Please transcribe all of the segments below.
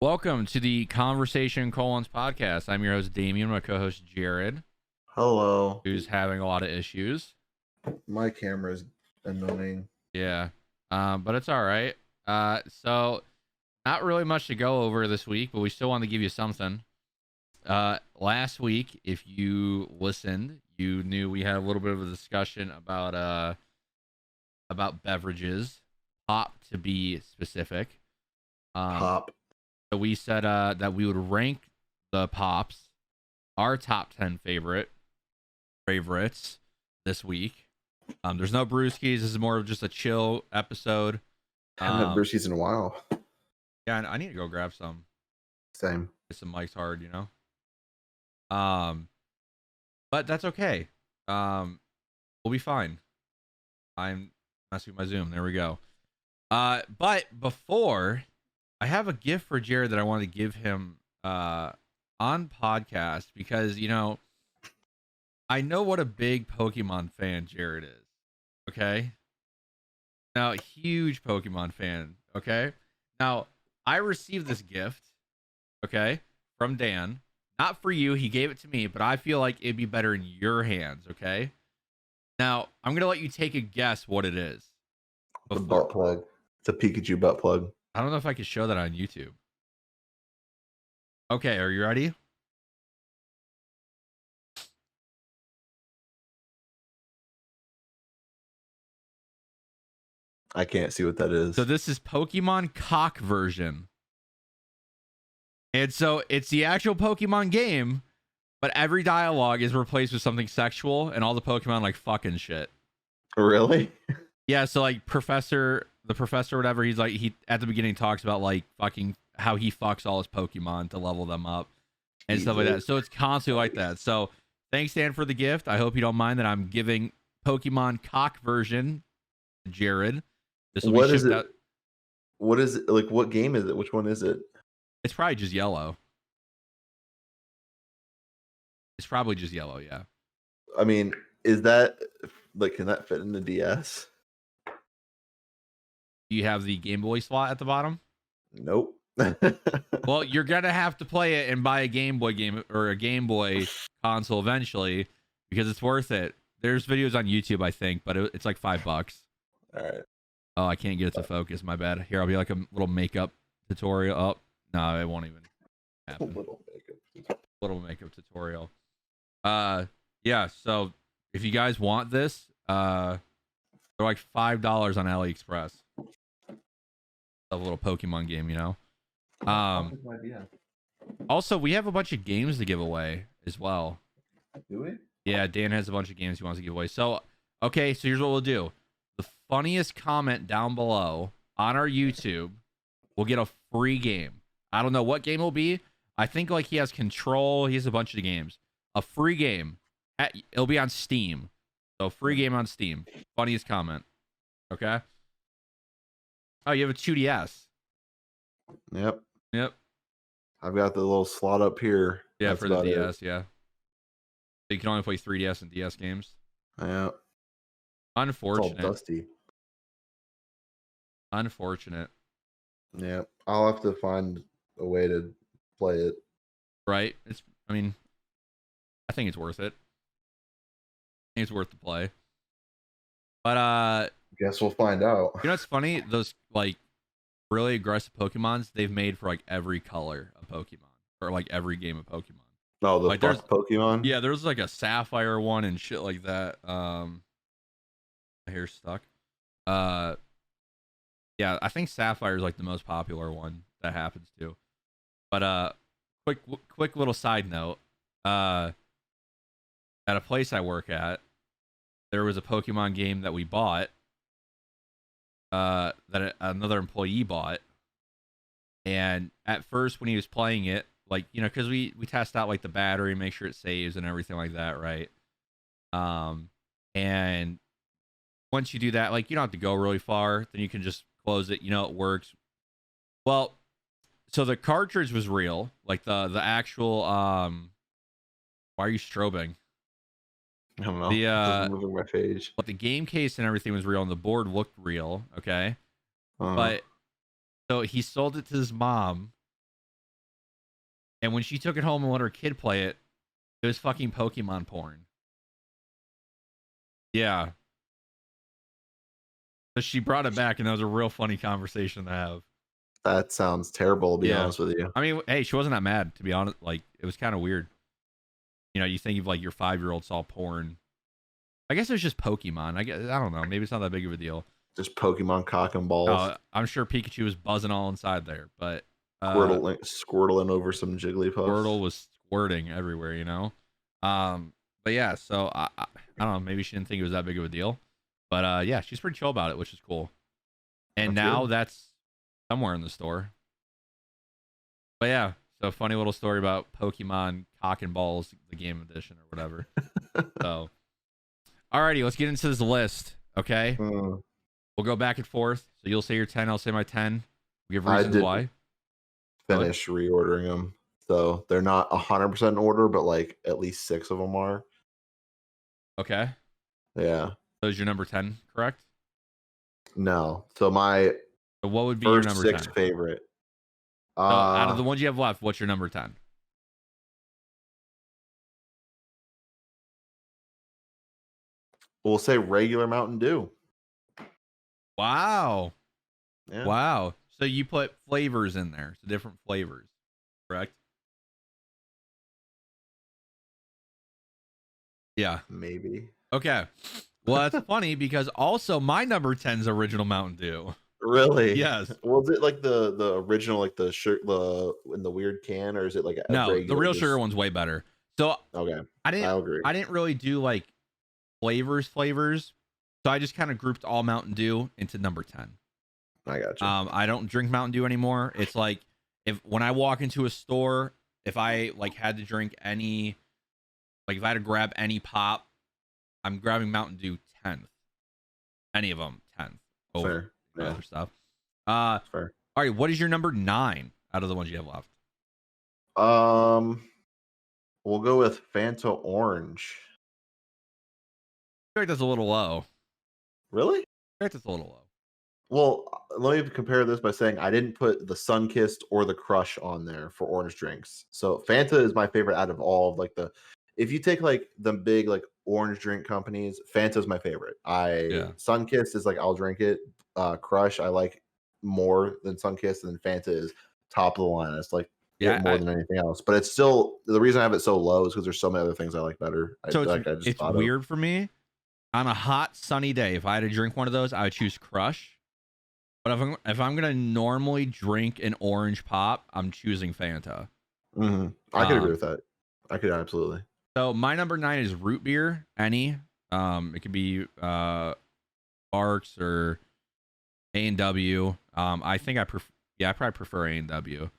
Welcome to the Conversation Colons podcast. I'm your host, Damien, my co-host, Jared, Hello. who's having a lot of issues. My camera's annoying. Yeah, but it's all right. So not really much to go over this week, but we still want to give you something. Last week, if you listened, you knew we had a little bit of a discussion about beverages, pop to be specific. Pop. So we said that we would rank the pops, our top 10 favorites this week. There's no brewskis. This is more of just a chill episode. Haven't had brewskis in a while. Yeah, I need to go grab some. Same. Get some Mike's Hard, you know. But that's okay. We'll be fine. I'm messing with my Zoom. There we go. But before, I have a gift for Jared that I want to give him on podcast because, you know, I know what a big Pokemon fan Jared is. Okay. Now, huge Pokemon fan. Okay. Now, I received this gift, okay, from Dan. Not for you. He gave it to me, but I feel like it'd be better in your hands. Okay. Now, I'm going to let you take a guess what it is. The butt plug. It's a Pikachu butt plug. I don't know if I could show that on YouTube. Okay, are you ready? I can't see what that is. So this is Pokemon cock version. And so it's the actual Pokemon game, but every dialogue is replaced with something sexual and all the Pokemon like fucking shit. Really? Yeah, so like the professor, whatever, he's like, he at the beginning talks about like fucking how he fucks all his Pokemon to level them up and stuff like that. So it's constantly like that. So thanks, Dan, for the gift. I hope you don't mind that I'm giving Pokemon cock version to Jared. This will What be is shipped it? out. What is it? Like, what game is it? Which one is it? It's probably just yellow. It's probably just yellow, yeah. I mean, is that like, can that fit in the DS? You have the Game Boy slot at the bottom? Nope. Well, you're gonna have to play it and buy a Game Boy game or a Game Boy console eventually because it's worth it. There's videos on YouTube, I think, but it's like $5. All right. Oh, I can't get it to focus. My bad. Here, I'll be like a little makeup tutorial. Oh, no, it won't even happen. Little makeup tutorial. Yeah. So if you guys want this, they're like $5 on AliExpress. A little Pokemon game, you know. Also, we have a bunch of games to give away as well. Do we? Yeah, Dan has a bunch of games he wants to give away. So, okay, so here's what we'll do. The funniest comment down below on our YouTube will get a free game. I don't know what game it will be. I think like he has Control. He has a bunch of games. A free game. It'll be on Steam. So, free game on Steam. Funniest comment. Okay? Oh, you have a 2DS. Yep. I've got the little slot up here. Yeah, for the DS, yeah. So you can only play 3DS and DS games. Yeah. Unfortunate. It's all dusty. Unfortunate. Yeah. I'll have to find a way to play it. Right? I think it's worth it. I think it's worth the play. But guess we'll find out. You know what's funny? Those like really aggressive Pokemons they've made for like every color of Pokemon. Or like every game of Pokemon. Oh, the like, fuck Pokemon? Yeah, there's like a Sapphire one and shit like that. My hair's stuck. Yeah, I think Sapphire is like the most popular one that happens to. But quick little side note. At a place I work at, there was a Pokemon game that we bought. That another employee bought. And at first when he was playing it, like, you know, because we test out like the battery, make sure it saves and everything like that, right? And once you do that, like, you don't have to go really far, then you can just close it, you know, it works. Well, so the cartridge was real, like the actual why are you strobing? I don't know. Moving my page. But the game case and everything was real and the board looked real, okay? But so he sold it to his mom And when she took it home and let her kid play it, it was fucking Pokemon porn. Yeah. So she brought it back, and that was a real funny conversation to have. That sounds terrible, to be Yeah. honest with you. I mean, hey, she wasn't that mad, to be honest. Like, it was kind of weird. You know, you think of like your 5-year-old saw porn. I guess it was just Pokemon. I don't know. Maybe it's not that big of a deal. Just Pokemon cock and balls. I'm sure Pikachu was buzzing all inside there, but Squirtling over some Jigglypuffs. Squirtle was squirting everywhere, you know. But yeah, so I don't know. Maybe she didn't think it was that big of a deal, but yeah, she's pretty chill about it, which is cool. And now that's somewhere in the store. But yeah, so funny little story about Pokemon Cock and Balls, the game edition or whatever. So, alrighty, let's get into this list. Okay, we'll go back and forth. So you'll say your 10, I'll say my 10. We give reasons why. Finish reordering them, so they're not 100% in order, but like at least 6 of them are. Okay. Yeah. So is your number 10 correct? No. So my what would be your number 6 10 favorite? So out of the ones you have left, what's your number 10? We'll say regular Mountain Dew. Wow. Yeah. Wow. So you put flavors in there, so different flavors, correct? Yeah. Maybe. Okay. Well, that's funny because also my number 10 is original Mountain Dew. Really? Yes. Well, is it like the original, like the shirt, in the weird can, or is it like a no? regular, The real sugar one's way better. So okay, I agree. I didn't really do like flavors. So I just kind of grouped all Mountain Dew into number 10. I got you. I don't drink Mountain Dew anymore. It's like when I walk into a store, if I like had to drink any, like if I had to grab any pop, I'm grabbing Mountain Dew 10th. Any of them 10th over other stuff. Fair. All right, what is your number 9 out of the ones you have left? We'll go with Fanta Orange. I feel like that's a little low. Really? I feel like that's a little low. Well, let me compare this by saying I didn't put the Sunkissed or the Crush on there for orange drinks. So Fanta is my favorite out of all of like if you take like the big like orange drink companies, Fanta is my favorite. Sunkissed is like I'll drink it. Crush I like more than Sunkissed, and then Fanta is top of the line. It's like more than anything else. But it's still, the reason I have it so low is because there's so many other things I like better. So it's weird for me. On a hot sunny day, if I had to drink one of those, I would choose Crush. But if I'm gonna normally drink an orange pop, I'm choosing Fanta. I could agree with that. I could absolutely. So my number 9 is root beer. It could be Barks or A&W. I think I probably prefer A&W.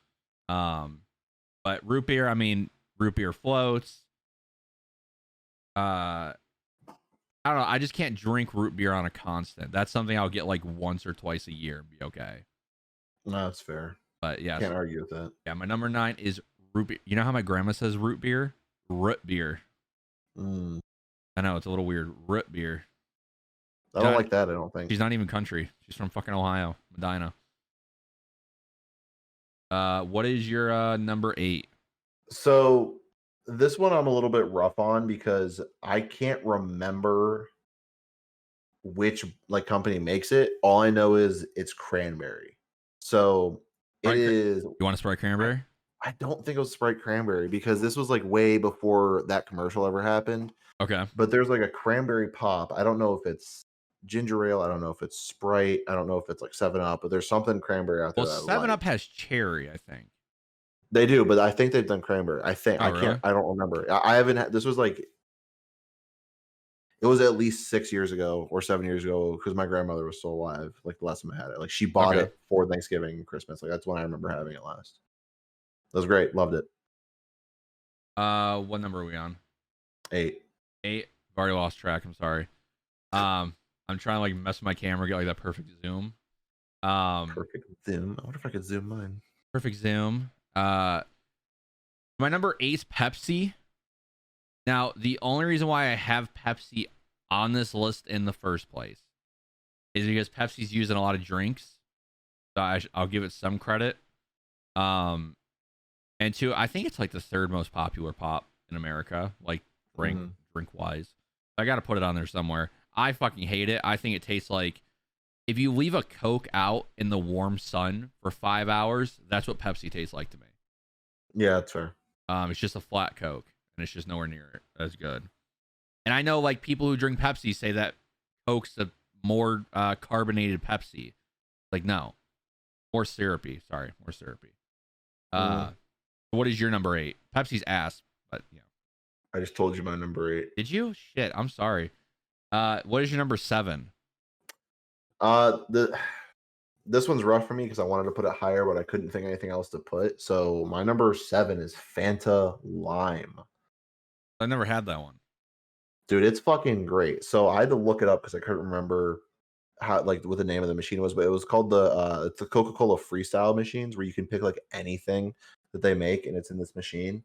But root beer, I mean, root beer floats. I don't know. I just can't drink root beer on a constant. That's something I'll get like once or twice a year and be okay. No, that's fair. But yeah, can't argue with that. Yeah, my number 9 is root beer. You know how my grandma says root beer? Root beer. I know, it's a little weird. Root beer. I don't like that, I don't think. She's not even country. She's from fucking Ohio, Medina. What is your number 8? So this one I'm a little bit rough on because I can't remember which like company makes it. All I know is it's cranberry. So it is. You want a Sprite cranberry? I don't think it was Sprite cranberry because this was like way before that commercial ever happened. Okay. But there's like a cranberry pop. I don't know if it's ginger ale. I don't know if it's Sprite. I don't know if it's like 7-Up, but there's something cranberry out there. Well, 7-Up has cherry, I think. They do, but I think they've done cranberry. I think I really? don't remember. I haven't had, this was like, it was at least 6 years ago or 7 years ago because my grandmother was still alive. Like the last time I had it, like she bought it for Thanksgiving and Christmas. Like that's when I remember having it last. That was great. Loved it. What number are we on? 8. I've already lost track. I'm sorry. I'm trying to like mess with my camera, get like that perfect zoom. Perfect zoom. I wonder if I could zoom mine. Perfect zoom. My number 8 is Pepsi. Now, the only reason why I have Pepsi on this list in the first place is because Pepsi's used in a lot of drinks. So I'll give it some credit. And two, I think it's like the third most popular pop in America, like drink Mhm. drink wise. I got to put it on there somewhere. I fucking hate it. I think it tastes like if you leave a Coke out in the warm sun for 5 hours, that's what Pepsi tastes like to me. Yeah, that's fair. It's just a flat Coke, and it's just nowhere near it as good. And I know like people who drink Pepsi say that Coke's a more carbonated Pepsi. Like no, more syrupy. Sorry, more syrupy. Mm. What is your number 8? Pepsi's ass, but yeah. I just told you my number 8. Did you? Shit, I'm sorry. What is your number 7? The this one's rough for me because I wanted to put it higher, but I couldn't think of anything else to put. So my number 7 is Fanta Lime. I never had that one. Dude, it's fucking great. So I had to look it up because I couldn't remember how like what the name of the machine was, but it was called it's the Coca-Cola Freestyle machines where you can pick like anything that they make and it's in this machine.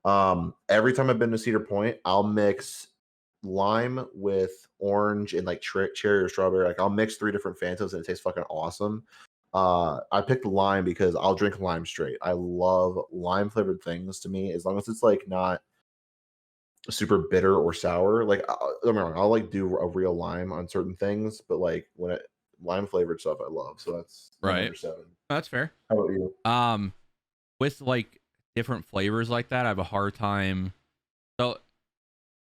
Every time I've been to Cedar Point, I'll mix lime with orange and like cherry or strawberry. Like I'll mix 3 different Fantas and it tastes fucking awesome. I picked lime because I'll drink lime straight. I love lime flavored things to me as long as it's like not super bitter or sour. Like don't get me wrong, I'll like do a real lime on certain things, but like when it lime flavored stuff I love. So that's my Right. number 7. That's fair. How about you? With like different flavors like that, I have a hard time. So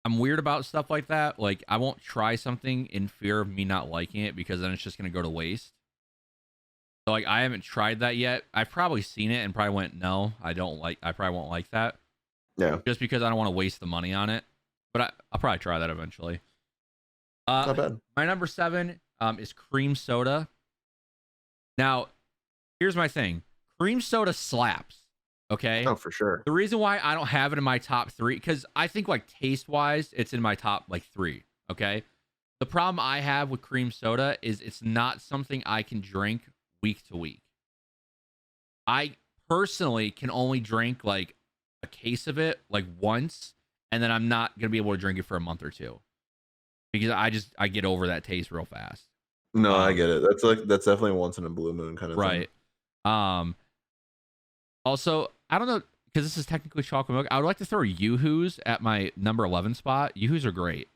I'm weird about stuff like that. Like I won't try something in fear of me not liking it because then it's just gonna go to waste. So like I haven't tried that yet. I've probably seen it and probably went, no, I probably won't like that. Yeah, Just because I don't want to waste the money on it. But I'll probably try that eventually. not bad. My number 7 is cream soda. Now, here's my thing. Cream soda slaps. Okay. Oh, for sure. The reason why I don't have it in my top 3, because I think like taste wise, it's in my top like 3. Okay. The problem I have with cream soda is it's not something I can drink week to week. I personally can only drink like a case of it like once, and then I'm not gonna be able to drink it for a month or two because I get over that taste real fast. No, I get it. That's definitely once in a blue moon kind of thing. Right. Also, I don't know because this is technically chocolate milk. I would like to throw Yoo-Hoos at my number 11 spot. Yoo-Hoos are great.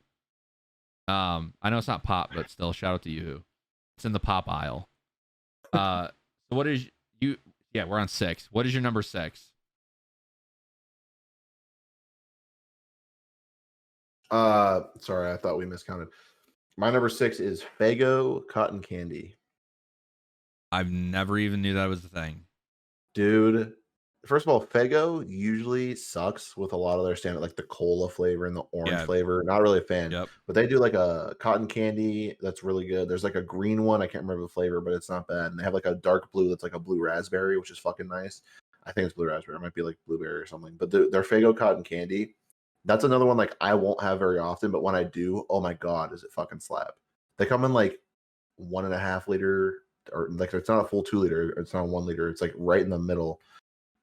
I know it's not pop, but still, shout out to Yoo-Hoo. It's in the pop aisle. So what is you? Yeah, we're on 6. What is your number 6? Sorry, I thought we miscounted. My number 6 is Faygo cotton candy. I've never even knew that was the thing. Dude, first of all, Faygo usually sucks with a lot of their standard, like the cola flavor and the orange flavor. Not really a fan. Yep. But they do like a cotton candy that's really good. There's like a green one. I can't remember the flavor, but it's not bad. And they have like a dark blue that's like a blue raspberry, which is fucking nice. I think it's blue raspberry. It might be like blueberry or something. But their Faygo cotton candy, that's another one like I won't have very often. But when I do, oh my God, does it fucking slap. They come in like 1.5 liter, or like it's not a full 2 liter, it's not 1 liter, it's like right in the middle.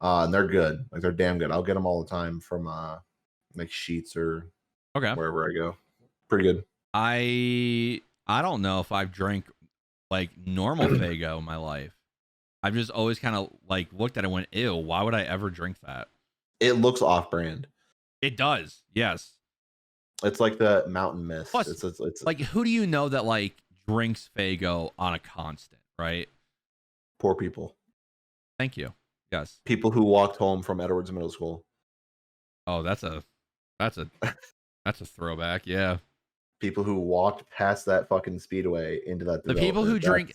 And they're good, like they're damn good. I'll get them all the time from like Sheets or wherever I go. Pretty good. I don't know if I've drank like normal Faygo in my life. I've just always kind of like looked at it and went, ew, why would I ever drink that? It looks off brand. It does, yes. It's like the Mountain Mist. Plus, it's like, who do you know that like drinks Faygo on a constant, right? Poor people. Thank you. Yes. People who walked home from Edwards Middle School. Oh, that's a throwback. Yeah. People who walked past that fucking speedway into that. The people who drink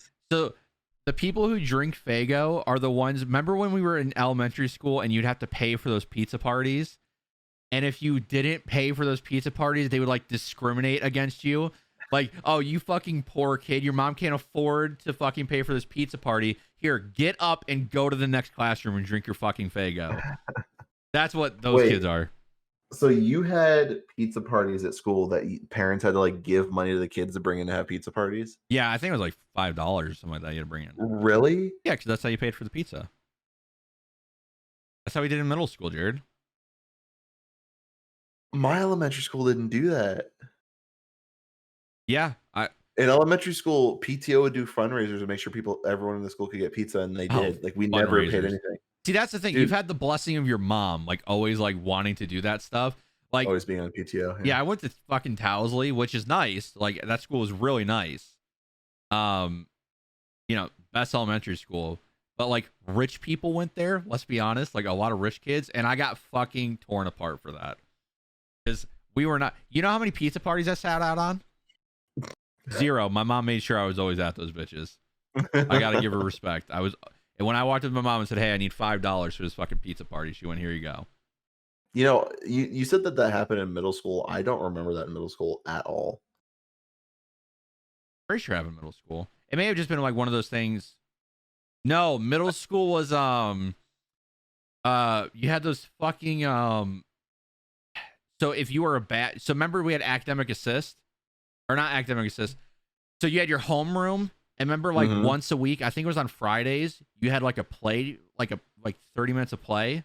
Faygo are the ones. Remember when we were in elementary school and you'd have to pay for those pizza parties? And if you didn't pay for those pizza parties, they would like discriminate against you. Like, oh, you fucking poor kid. Your mom can't afford to fucking pay for this pizza party. Here, get up and go to the next classroom and drink your fucking Faygo. That's what those kids are. So you had pizza parties at school that parents had to like give money to the kids to bring in to have pizza parties? Yeah, I think it was like $5 or something like that you had to bring in. Really? Yeah, because that's how you paid for the pizza. That's how we did in middle school, Jared. My elementary school didn't do that. Yeah, in elementary school, PTO would do fundraisers to make sure everyone in the school could get pizza, and they did. Like we never paid anything. See, that's the thing. Dude, You've had the blessing of your mom, like always like wanting to do that stuff. Like, always being on PTO. yeah, I went to fucking Towsley, which is nice. Like that school is really nice. Um, best elementary school. But like rich people went there, let's be honest, like a lot of rich kids, and I got fucking torn apart for that. Because we were not, you know how many pizza parties I sat out on? 0. My mom made sure I was always at those bitches. I gotta give her respect. And when I walked up to my mom and said, "Hey, I need $5 for this fucking pizza party," she went, "Here you go." You said that happened in middle school. I don't remember that in middle school at all. Pretty sure I have in middle school. It may have just been like one of those things. No, middle school was you had those fucking so if you were so remember we had academic assist, or not academic assist. So you had your homeroom, and remember like once a week, I think it was on Fridays, you had like a play, like 30 minutes of play.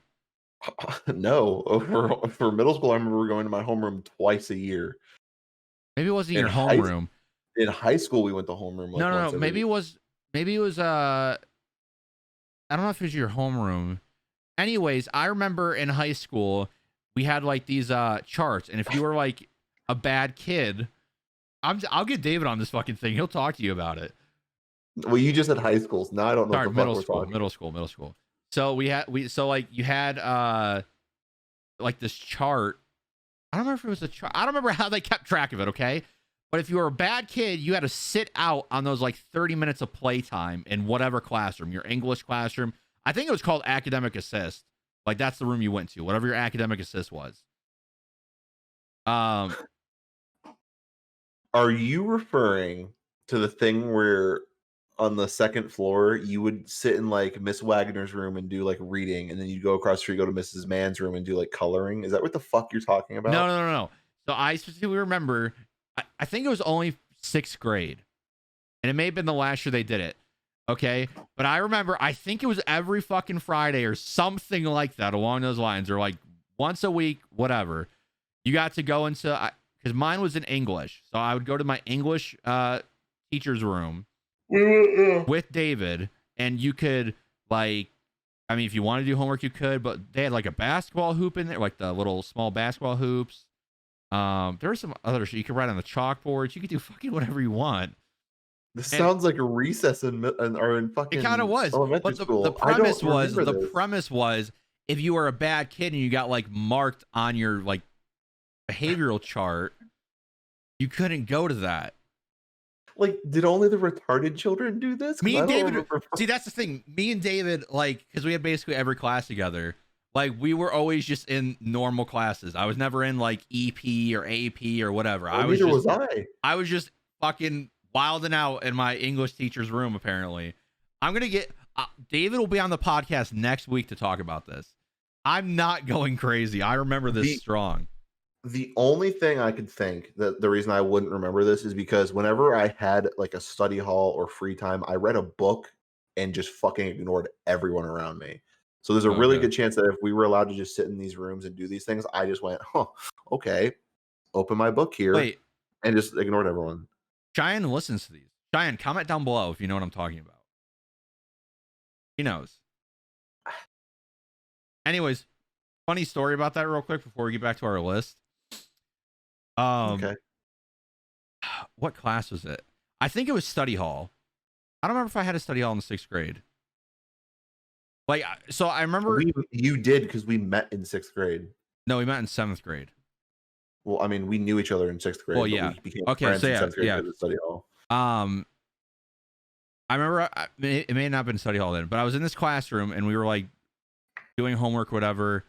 No, for middle school, I remember going to my homeroom twice a year. Maybe it wasn't your homeroom. In high school, we went to homeroom. Like No. Maybe it was. I don't know if it was your homeroom. Anyways, I remember in high school we had like these charts, and if you were like a bad kid, I'll get David on this fucking thing. He'll talk to you about it. Well, you just said high schools. Now I don't know. Sorry, what the fuck middle school. So you had like this chart. I don't remember if it was a chart. I don't remember how they kept track of it. Okay. But if you were a bad kid, you had to sit out on those like 30 minutes of playtime in whatever classroom, your English classroom. I think it was called academic assist. Like that's the room you went to, whatever your academic assist was. Are you referring to the thing where on the second floor you would sit in like Miss Wagner's room and do like reading, and then you'd go across the street, go to Mrs. Mann's room and do like coloring? Is that what the fuck you're talking about? No. So I specifically remember, I think it was only 6th grade, and it may have been the last year they did it. Okay. But I remember, I think it was every fucking Friday or something like that along those lines, or like once a week, whatever. You got to go into, because mine was in English. So I would go to my English teacher's room with David, and you could like, I mean, if you wanted to do homework, you could, but they had like a basketball hoop in there, like the little small basketball hoops. There were some other shit. You could write on the chalkboards. You could do fucking whatever you want. This sounds like a recess in fucking. It kind of was. Elementary school. The premise was if you were a bad kid and you got like marked on your like behavioral chart, you couldn't go to that. Like, did only the retarded children do this? Me and David. See, that's the thing. Me and David, like, because we had basically every class together. Like, we were always just in normal classes. I was never in like EP or AP or whatever. Neither was I. I was just fucking wilding out in my English teacher's room. Apparently, I'm gonna get David will be on the podcast next week to talk about this. I'm not going crazy. I remember this strong. The only thing I could think that the reason I wouldn't remember this is because whenever I had like a study hall or free time, I read a book and just fucking ignored everyone around me. So there's a really good chance that if we were allowed to just sit in these rooms and do these things, I just went, okay, open my book here, and just ignored everyone. Cheyenne listens to these. Cheyenne, comment down below if you know what I'm talking about. He knows. Anyways, funny story about that real quick before we get back to our list. Okay. What class was it? I think it was study hall. I don't remember if I had a study hall in the 6th grade. Like, so I remember you did because we met in 6th grade. No, we met in 7th grade. Well, I mean, we knew each other in 6th grade. Well, yeah. We became friends in 7th grade at the study hall. I remember it may not have been study hall then, but I was in this classroom and we were like doing homework, or whatever.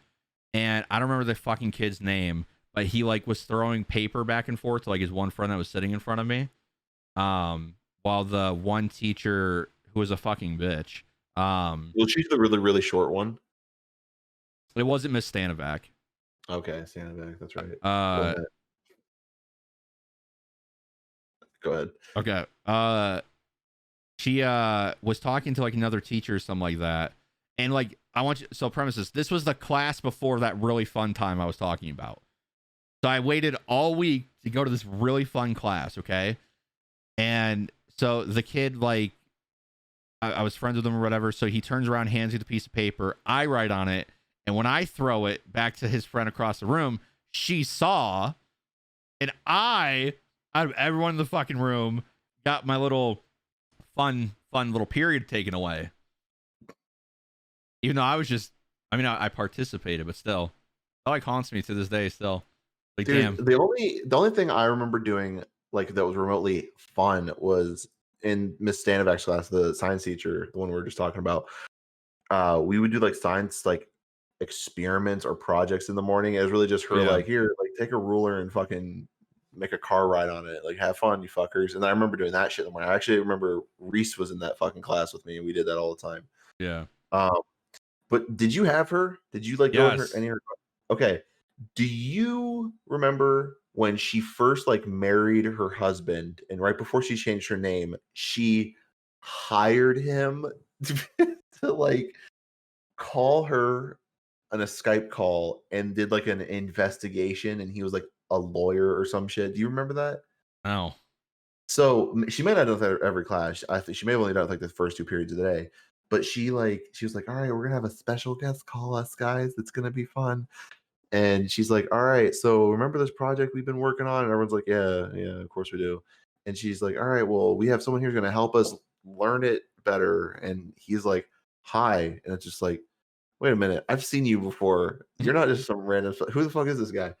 And I don't remember the fucking kid's name, but he like was throwing paper back and forth to like his one friend that was sitting in front of me. While the one teacher, who was a fucking bitch. Well, she's the really, really short one. It wasn't Miss Stanovac. Okay, Stanovac, that's right. Go ahead. Okay. She was talking to like another teacher or something like that. And like, I want you, so premises, this was the class before that really fun time I was talking about. So I waited all week to go to this really fun class, okay? And so the kid, like, I was friends with him or whatever. So he turns around, hands me the piece of paper. I write on it. And when I throw it back to his friend across the room, she saw. And I, out of everyone in the fucking room, got my little fun little period taken away. Even though I was just, I mean, I participated, but still. That like haunts me to this day still. Like, Dude, damn. the only thing I remember doing like that was remotely fun was in Miss Stanovac's class, the science teacher, the one we were just talking about. We would do like science like experiments or projects in the morning. It was really just her Yeah. like, here, like take a ruler and fucking make a car ride on it. Like have fun, you fuckers. And I remember doing that shit in the morning. I actually remember Reese was in that fucking class with me and we did that all the time. Yeah. But did you have her? Did you like go in her Yes. any of her? Okay. Do you remember when she first like married her husband and right before she changed her name, she hired him to like call her on a Skype call and did like an investigation and he was like a lawyer or some shit. Do you remember that? Oh. So she might not have done that every class. I think she may have only done it like the first 2 periods of the day. But she was like, all right, we're gonna have a special guest call us, guys. It's gonna be fun. And she's like, all right, so remember this project we've been working on? And everyone's like, yeah, yeah, of course we do. And she's like, all right, well, we have someone here who's gonna help us learn it better. And he's like, hi. And it's just like, wait a minute, I've seen you before. You're not just some random who the fuck is this guy?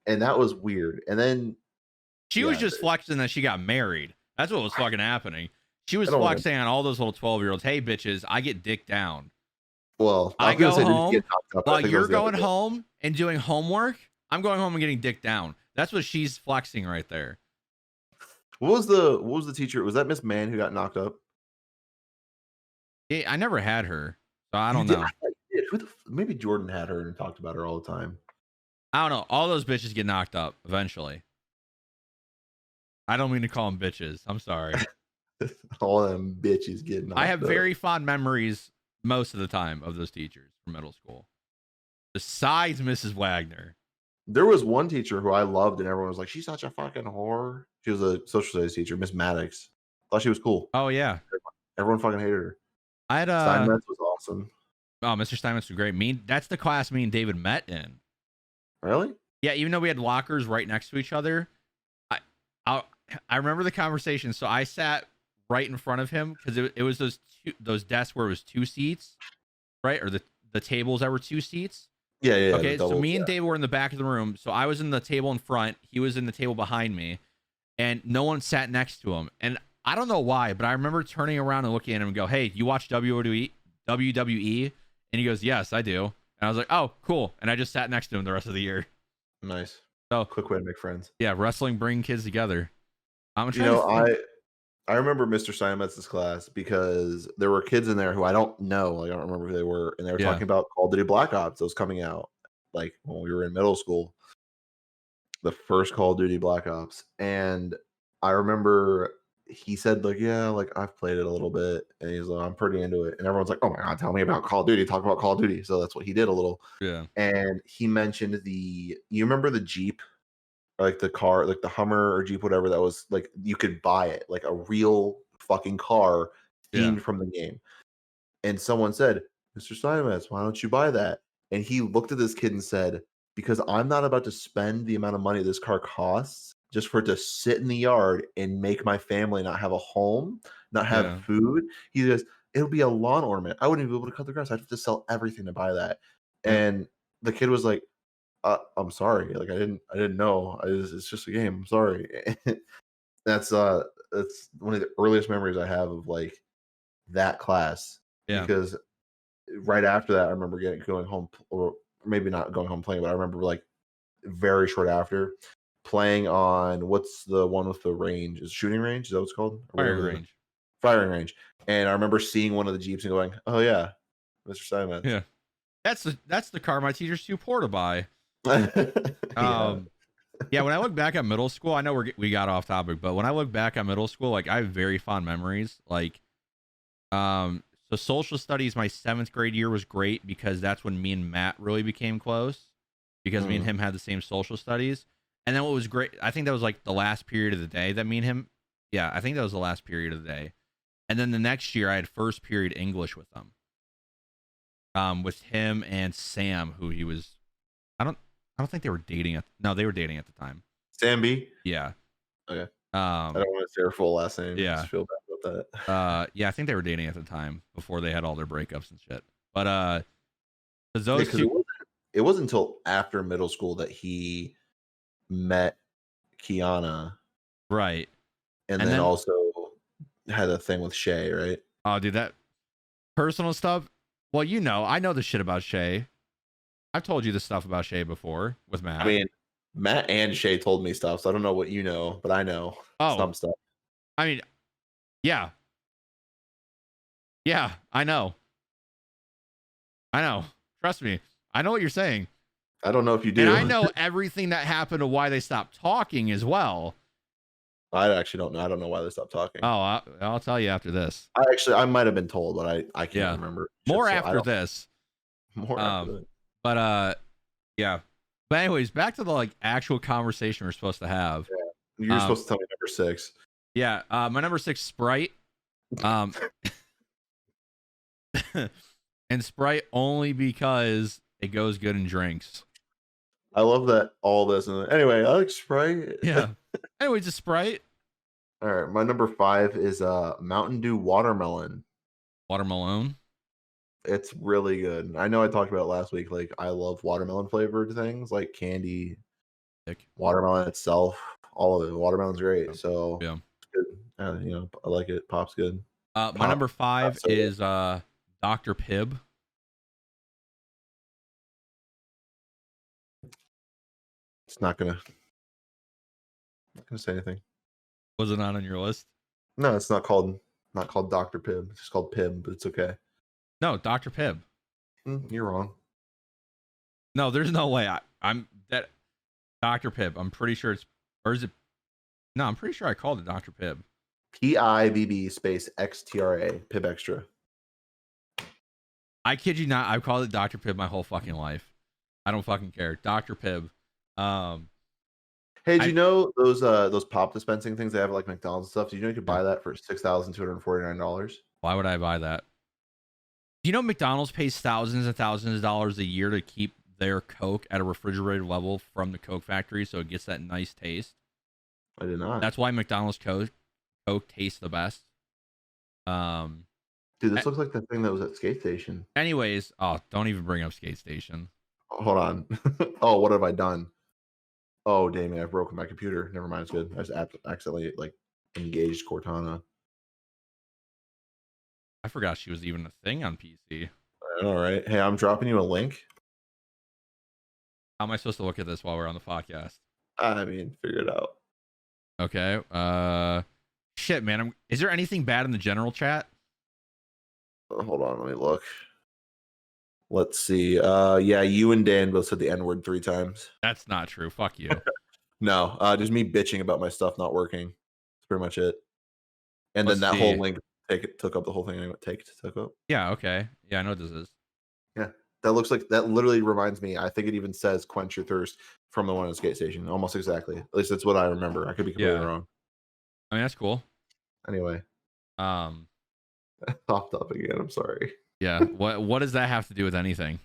And that was weird. And then She was yeah, just flexing that she got married. That's what was fucking happening. She I was don't want to flexing on all those little 12-year-olds. Hey, bitches, I get dick down. well, I I was gonna go say did she get home knocked up? I while think it you're was the other going girl. home and doing homework. I'm going home and getting dick down. That's what she's flexing right there. What was the teacher? Was that Miss Mann who got knocked up? I never had her, so I You don't did? know. I thought you did. Maybe Jordan had her and talked about her all the time. I don't know. All those bitches get knocked up eventually. I don't mean to call them bitches. I'm sorry. All them bitches get knocked I have up. very fond memories most of the time of those teachers from middle school. Besides Mrs. Wagner. There was one teacher who I loved, and everyone was like, "She's such a fucking whore." She was a social studies teacher, Miss Maddox. Thought she was cool. Oh yeah. Everyone fucking hated her. I had Steinmetz was awesome. oh, Mr. Steinmetz was great. That's the class me and David met in. Really? Yeah, even though we had lockers right next to each other, I I, I remember the conversation. So I sat right in front of him because it was those desks where it was 2 seats, right? Or the tables that were 2 seats. Yeah, yeah. Okay, so double, me and yeah. David were in the back of the room. So I was in the table in front. He was in the table behind me, and no one sat next to him. And I don't know why, but I remember turning around and looking at him and go, "Hey, you watch WWE?" And he goes, "Yes, I do." And I was like, "Oh, cool." And I just sat next to him the rest of the year. Nice. So Quick way to make friends. yeah, wrestling bring kids together. I'm You trying to know, think. I remember Mr. Steinmetz's class because there were kids in there who I don't know, like I don't remember who they were, and they were Yeah. talking about Call of Duty Black Ops that was coming out like when we were in middle school, the first Call of Duty Black Ops. And I remember he said, like, yeah, like I've played it a little bit, and he's like, I'm pretty into it. And everyone's like, oh my god, tell me about Call of Duty, talk about Call of Duty. So that's what he did a little. Yeah. And he mentioned you remember the Jeep? Like the car, like the Hummer or Jeep, whatever that was, like you could buy it, like a real fucking car Yeah. themed from the game. And someone said, Mr. Steinmetz, why don't you buy that? And he looked at this kid and said, because I'm not about to spend the amount of money this car costs just for it to sit in the yard and make my family not have a home, not have Yeah. food. He goes, it'll be a lawn ornament. I wouldn't even be able to cut the grass. I'd have to sell everything to buy that. Yeah. And the kid was like, I'm sorry. Like I didn't know. It's just a game. I'm sorry. That's one of the earliest memories I have of like that class. Yeah. Because right after that, I remember going home, or maybe not going home playing, but I remember like very short after playing on what's the one with the range? Is it shooting range? Is that what it's called? Or Firing whatever range. Firing range. And I remember seeing one of the Jeeps and going, "Oh yeah, Mr. Steinmetz." Yeah. That's the car my teachers too poor to buy. Yeah. Yeah, when I look back at middle school, I know we got off topic, but when I look back at middle school, like I have very fond memories. Like, so social studies, my 7th grade year was great because that's when me and Matt really became close because me and him had the same social studies. And then what was great, I think that was like the last period of the day that me and him, yeah, I think that was the last period of the day. And then the next year, I had first period English with them. With him and Sam, who he was. I don't think they were dating no, they were dating at the time. Sam B. Yeah. Okay. I don't want to say her full last name. I Yeah. just feel bad about that. Yeah, I think they were dating at the time before they had all their breakups and shit. But because Yeah, those 'cause two, it wasn't until after middle school that he met Kiana, right? and And then then, also had a thing with Shay, right? oh, dude, that personal stuff. Well, I know the shit about Shay. I've told you the stuff about Shay before with Matt. I mean, Matt and Shay told me stuff, so I don't know what you know, but I know some stuff. I mean, yeah, yeah, I know. Trust me, I know what you're saying. I don't know if you do. And I know everything that happened to why they stopped talking as well. I actually don't know. I don't know why they stopped talking. Oh, I'll tell you after this. I might have been told, but I can't remember. More after this. More after this. But yeah. But anyways, back to the like actual conversation we're supposed to have. Yeah. You're supposed to tell me number 6. Yeah, my number 6, Sprite. And Sprite only because it goes good in drinks. I love that all this. Anyway, I like Sprite. Yeah. Anyways, a Sprite. All right, my number 5 is Mountain Dew watermelon. Watermelon. It's really good. I know I talked about it last week. Like, I love watermelon flavored things, like candy, watermelon itself, all of it. Watermelon's great. So yeah, it's good. I like it. Pop's good. My number 5 is Dr. Pibb. It's not gonna say anything. Was it not on your list? No, it's not called Dr. Pibb. It's just called Pibb, but it's okay. No, Dr. Pibb. You're wrong. No, there's no way. I'm that Dr. Pibb. I'm pretty sure it's, or is it? No, I'm pretty sure I called it Dr. Pibb. PIBB space XTRA Pibb Extra. I kid you not. I've called it Dr. Pibb my whole fucking life. I don't fucking care. Dr. Pibb. Hey, do you know those pop dispensing things they have at like McDonald's and stuff? Do you know you could buy that for $6,249? Why would I buy that? Do you know McDonald's pays thousands and thousands of dollars a year to keep their Coke at a refrigerated level from the Coke factory so it gets that nice taste? I did not. That's why McDonald's Coke tastes the best. Dude, this looks like the thing that was at Skate Station. Anyways, don't even bring up Skate Station. Hold on. Oh, what have I done? Oh, damn it, I've broken my computer. Never mind, it's good. I just accidentally like engaged Cortana. I forgot she was even a thing on PC. All right. Hey, I'm dropping you a link. How am I supposed to look at this while we're on the podcast? I mean, figure it out. Okay. Shit, man. Is there anything bad in the general chat? Hold on, let me look. Let's see. Yeah, you and Dan both said the N-word 3 times. That's not true. Fuck you. No, just me bitching about my stuff not working. That's pretty much it. And Let's then that see. whole link took up the whole thing. Took up. Yeah. Okay. Yeah, I know what this is. Yeah, that literally reminds me. I think it even says "quench your thirst" from the one at Skate Station. Almost exactly. At least that's what I remember. I could be completely wrong. I mean, that's cool. Anyway, I popped up again. I'm sorry. Yeah. What does that have to do with anything?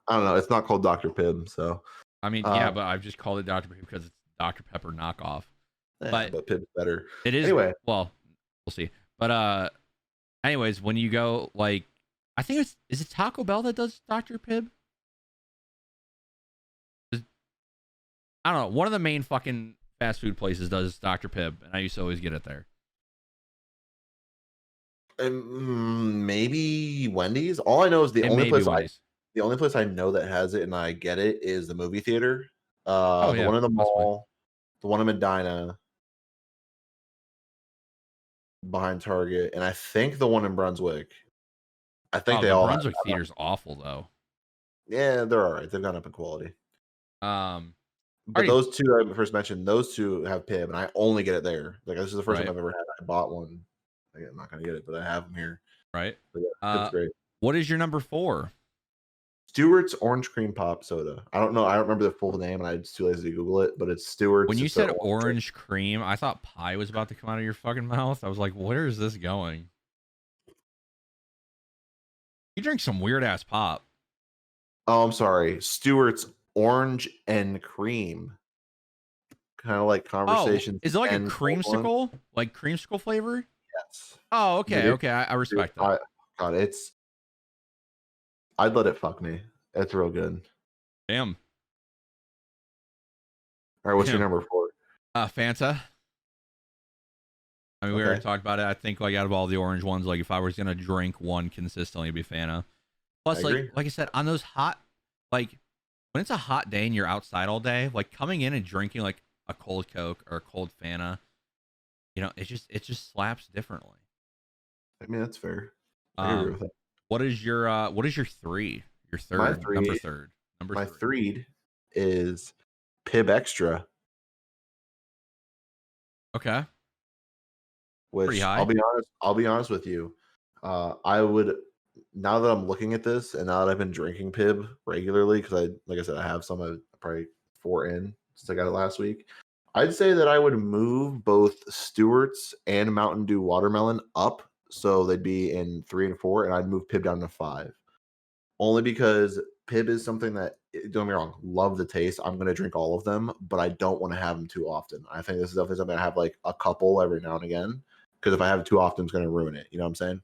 I don't know. It's not called Dr. Pibb, so. I mean, yeah, but I've just called it Dr. Pibb because it's Dr. Pepper knockoff. But Pibb's better. It is. Anyway, well, we'll see. But anyways, when you go like, I think is it Taco Bell that does Dr. Pibb? I don't know. One of the main fucking fast food places does Dr. Pibb, and I used to always get it there. Maybe Wendy's. All I know is the only place I know that has it and I get it is the movie theater. The one in the mall, the one in Medina, behind Target, and I think the one in Brunswick. I think they all. Brunswick theater's awful though. Yeah, they're all right. They've gone up in quality. But you, those two I first mentioned, those two have Pibb, and I only get it there. Like this is the first time I've ever had it. I bought one. I'm not gonna get it, but I have them here. Right. But yeah, it's great. What is your number 4? Stewart's Orange Cream Pop Soda. I don't know. I don't remember the full name, and I was too lazy to Google it. But it's Stewart's. When you said orange cream, I thought pie was about to come out of your fucking mouth. I was like, where is this going? You drink some weird ass pop. Oh, I'm sorry. Stewart's orange and cream. Kind of like Oh, conversations is it like a and cold one. creamsicle? Like creamsicle flavor? Yes. Oh, Dude, okay, okay. I dude, respect that. God, I'd let it fuck me. It's real good. Damn. All right, what's your Damn. number 4? Fanta. I mean, we already Okay. talked about it. I think like out of all the orange ones, like if I was gonna drink one consistently, it'd be Fanta. I Plus, agree. like I said, on those hot, like when it's a hot day and you're outside all day, like coming in and drinking like a cold Coke or a cold Fanta, it just slaps differently. I mean, that's fair. I agree Um, with that. what is your three? Your My third, number three, third, number my three. threed is Pib Extra, Okay, pretty which high. I'll be honest with you. I would, now that I'm looking at this and now that I've been drinking Pib regularly, because like I said, I have some, probably 4 in since I got it last week. I'd say that I would move both Stewart's and Mountain Dew Watermelon up, so they'd be in 3 and 4, and I'd move Pib down to 5. Only because Pib is something that, don't get me wrong, love the taste. I'm gonna drink all of them, but I don't want to have them too often. I think this is definitely something I have like a couple every now and again. Because if I have it too often, it's gonna ruin it. You know what I'm saying?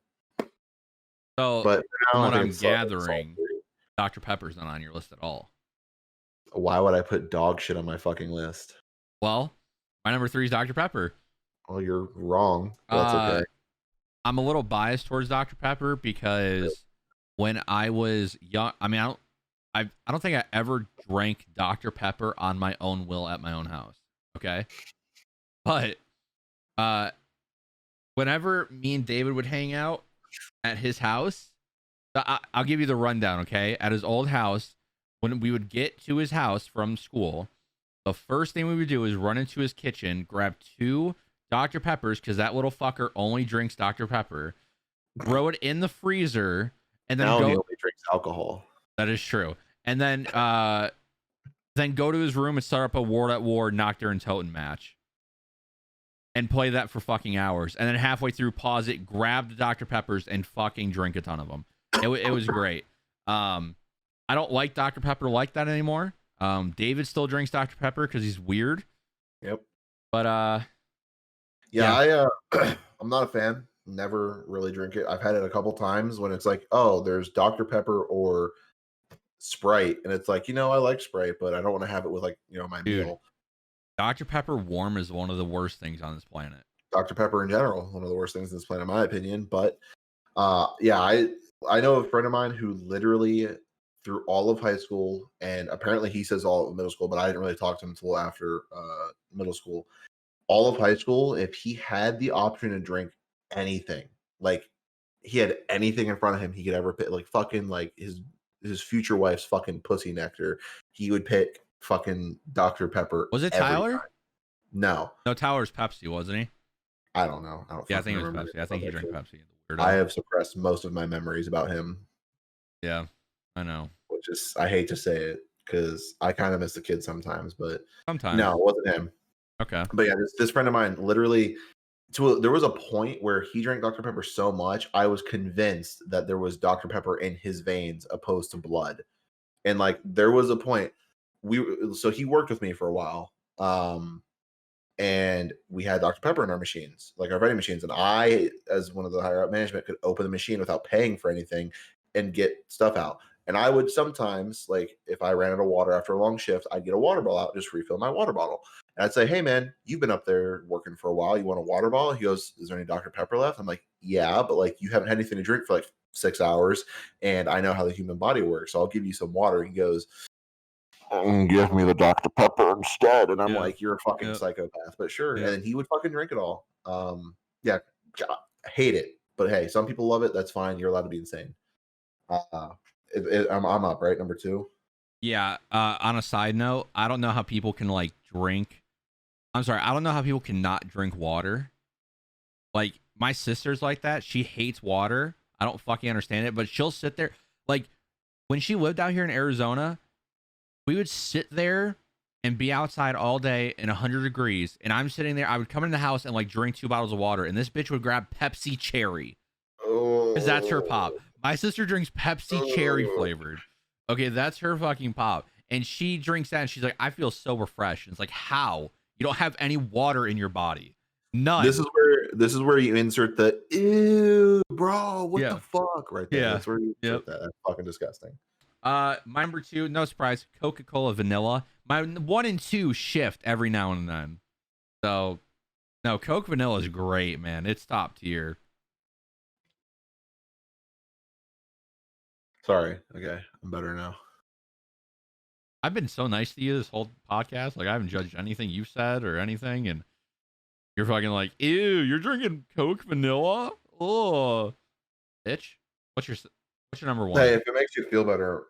So, But for from now, I what think I'm it's solid. It's solid gathering, three. Dr. Pepper's not on your list at all. Why would I put dog shit on my fucking list? Well, my number three is Dr. Pepper. Well, you're wrong, but that's Uh, okay. I'm a little biased towards Dr. Pepper because when I was young, I mean, I don't think I ever drank Dr. Pepper on my own will at my own house. Okay, but uh, whenever me and David would hang out at his house, I'll give you the rundown. Okay, at his old house, when we would get to his house from school, the first thing we would do is run into his kitchen, grab 2 Dr. Peppers because that little fucker only drinks Dr. Pepper. Throw it in the freezer, and then Now he go. only drinks alcohol. That is true. And then go to his room and start up a Ward at War Nocturne Totem match, and play that for fucking hours. And then halfway through, pause it, grab the Dr. Peppers, and fucking drink a ton of them. It was great. I don't like Dr. Pepper like that anymore. David still drinks Dr. Pepper because he's weird. Yep. But Yeah, I'm not a fan. Never really drink it. I've had it a couple times when it's like, oh, there's Dr. Pepper or Sprite, and it's like, I like Sprite, but I don't want to have it with, like, my dude, meal. Dr. Pepper warm is one of the worst things on this planet. Dr. Pepper in general, one of the worst things in this planet, in my opinion. But yeah, I know a friend of mine who literally through all of high school, and apparently he says all of middle school, but I didn't really talk to him until after middle school. All of high school, if he had the option to drink anything, like he had anything in front of him he could ever pick, like fucking like his future wife's fucking pussy nectar, he would pick fucking Dr. Pepper Was it every Tyler? time. No, No, Tyler's Pepsi, wasn't he? I don't know. I don't Yeah, I fucking think it was remember Pepsi. I think he about that drank kid. Pepsi. The I weirdo. have suppressed most of my memories about him, Yeah, I know. which is, I hate to say it because I kind of miss the kid sometimes, but Sometimes. no, it wasn't him. Okay. But yeah, this friend of mine literally, there was a point where he drank Dr. Pepper so much, I was convinced that there was Dr. Pepper in his veins opposed to blood. And like there was a point so he worked with me for a while. And we had Dr. Pepper in our machines, like our vending machines. And I, as one of the higher up management, could open the machine without paying for anything and get stuff out. And I would sometimes, like, if I ran out of water after a long shift, I'd get a water bottle out, just refill my water bottle. And I'd say, hey, man, you've been up there working for a while. You want a water bottle? He goes, is there any Dr. Pepper left? I'm like, yeah, but like, you haven't had anything to drink for like 6 hours. And I know how the human body works. So I'll give you some water. He goes, give me the Dr. Pepper instead. And I'm like, you're a fucking psychopath, but sure. Yeah. And then he would fucking drink it all. Yeah, I hate it. But hey, some people love it. That's fine. You're allowed to be insane. I'm up, right? Number 2. Yeah. On a side note, I don't know how people can like drink. I'm sorry. I don't know how people cannot drink water. Like my sister's like that. She hates water. I don't fucking understand it, but she'll sit there. Like when she lived out here in Arizona, we would sit there and be outside all day in 100 degrees. And I'm sitting there. I would come in the house and like drink 2 bottles of water. And this bitch would grab Pepsi Cherry. Because that's her pop. My sister drinks Pepsi cherry Ugh. flavored. Okay, that's her fucking pop. And she drinks that and she's like, I feel so refreshed. And it's like, how? You don't have any water in your body. This None. is where you insert the ew, bro. What the Yeah. fuck? Right there. Yeah. That's where you Yep. insert that. That's fucking disgusting. My number 2, no surprise, Coca-Cola vanilla. My 1 and 2 shift every now and then. So, no, Coke vanilla is great, man. It's top tier. Sorry. Okay, I'm better now. I've been so nice to you this whole podcast. Like, I haven't judged anything you've said or anything, and you're fucking like, ew, you're drinking Coke vanilla? Oh, bitch. What's your number 1? Hey, if it makes you feel better,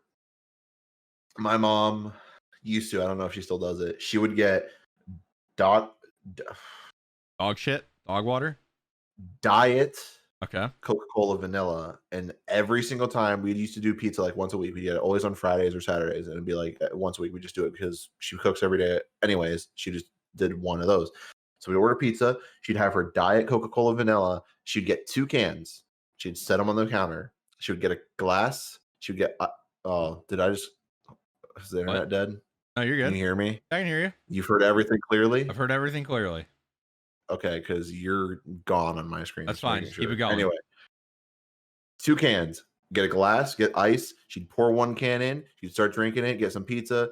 my mom used to. I don't know if she still does it. She would get dog Dog shit? Dog water? diet Okay. Coca-Cola vanilla, and every single time we used to do pizza like once a week. We get it always on Fridays or Saturdays, and it'd be like once a week. We just do it because she cooks every day. Anyways, she just did one of those. So we order pizza. She'd have her diet Coca-Cola vanilla. She'd get 2 cans. She'd set them on the counter. She would get a glass. She would get. Oh, did I just? Is the What? internet dead? No, you're Can good. you hear me? I can hear you. You've heard everything clearly. I've heard everything clearly. Okay, because you're gone on my screen. That's Just fine. making Just keep sure. it going. Anyway, 2 cans. Get a glass, get ice. She'd pour 1 can in. She'd start drinking it, get some pizza,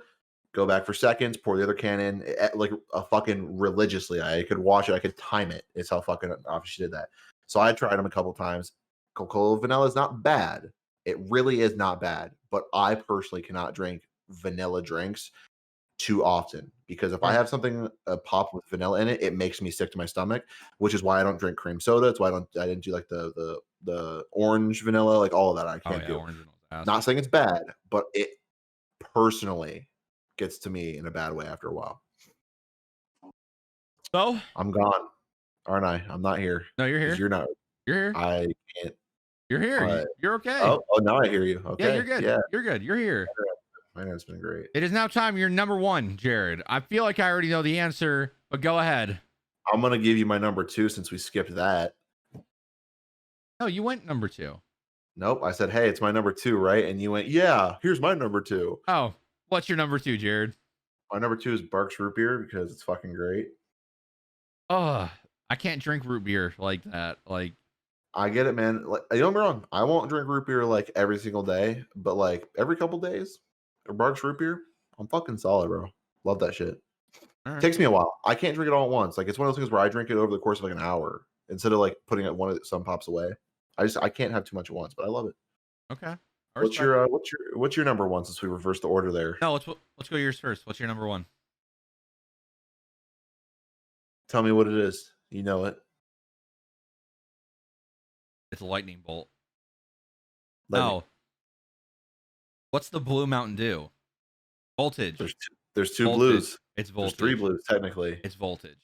go back for seconds, pour the other can in, like a fucking religiously. I could watch it. I could time it. It's how fucking often she did that. So I tried them a couple times. Coca-Cola vanilla is not bad. It really is not bad. But I personally cannot drink vanilla drinks too often because if I Sure. have something pop with vanilla in it, it makes me sick to my stomach, which is why I don't drink cream soda. It's why I didn't do like the orange vanilla, like all of that. I Oh, can't yeah. do. Orange vanilla's ass. Not saying it's bad, but it personally gets to me in a bad way after a while. So, I'm gone, aren't I? I'm not here. no, you're 'Cause here. you're not. You're here. I can't. You're here. You're okay. Oh, now I hear you. Yeah, Okay. you're good. Yeah. You're good. You're here. My internet's been great. It is now time. You're number 1, Jared. I feel like I already know the answer, but go ahead. I'm gonna give you my number 2 since we skipped that. No, you went number 2. Nope. I said, hey, it's my number 2, right? And you went, yeah, here's my number 2. Oh, what's your number 2, Jared? My number 2 is Barks Root Beer because it's fucking great. Oh, I can't drink root beer like that. Like, I get it, man. Like, don't get me wrong. I won't drink root beer like every single day, but like every couple days, or Barks Root Beer, I'm fucking solid, bro. Love that shit. all right. Takes me a while. I can't drink it all at once. Like it's one of those things where I drink it over the course of like an hour instead of like putting it one of some pops away. I can't have too much at once, but I love it. Okay. What's your number 1 since we reversed the order there? No, let's go yours first. What's your number 1? Tell me what it is. You know it. It's a lightning bolt. Let me- No. What's the blue Mountain Dew? Voltage. There's 2 Voltage. blues. It's There's voltage. 3 blues technically. It's voltage.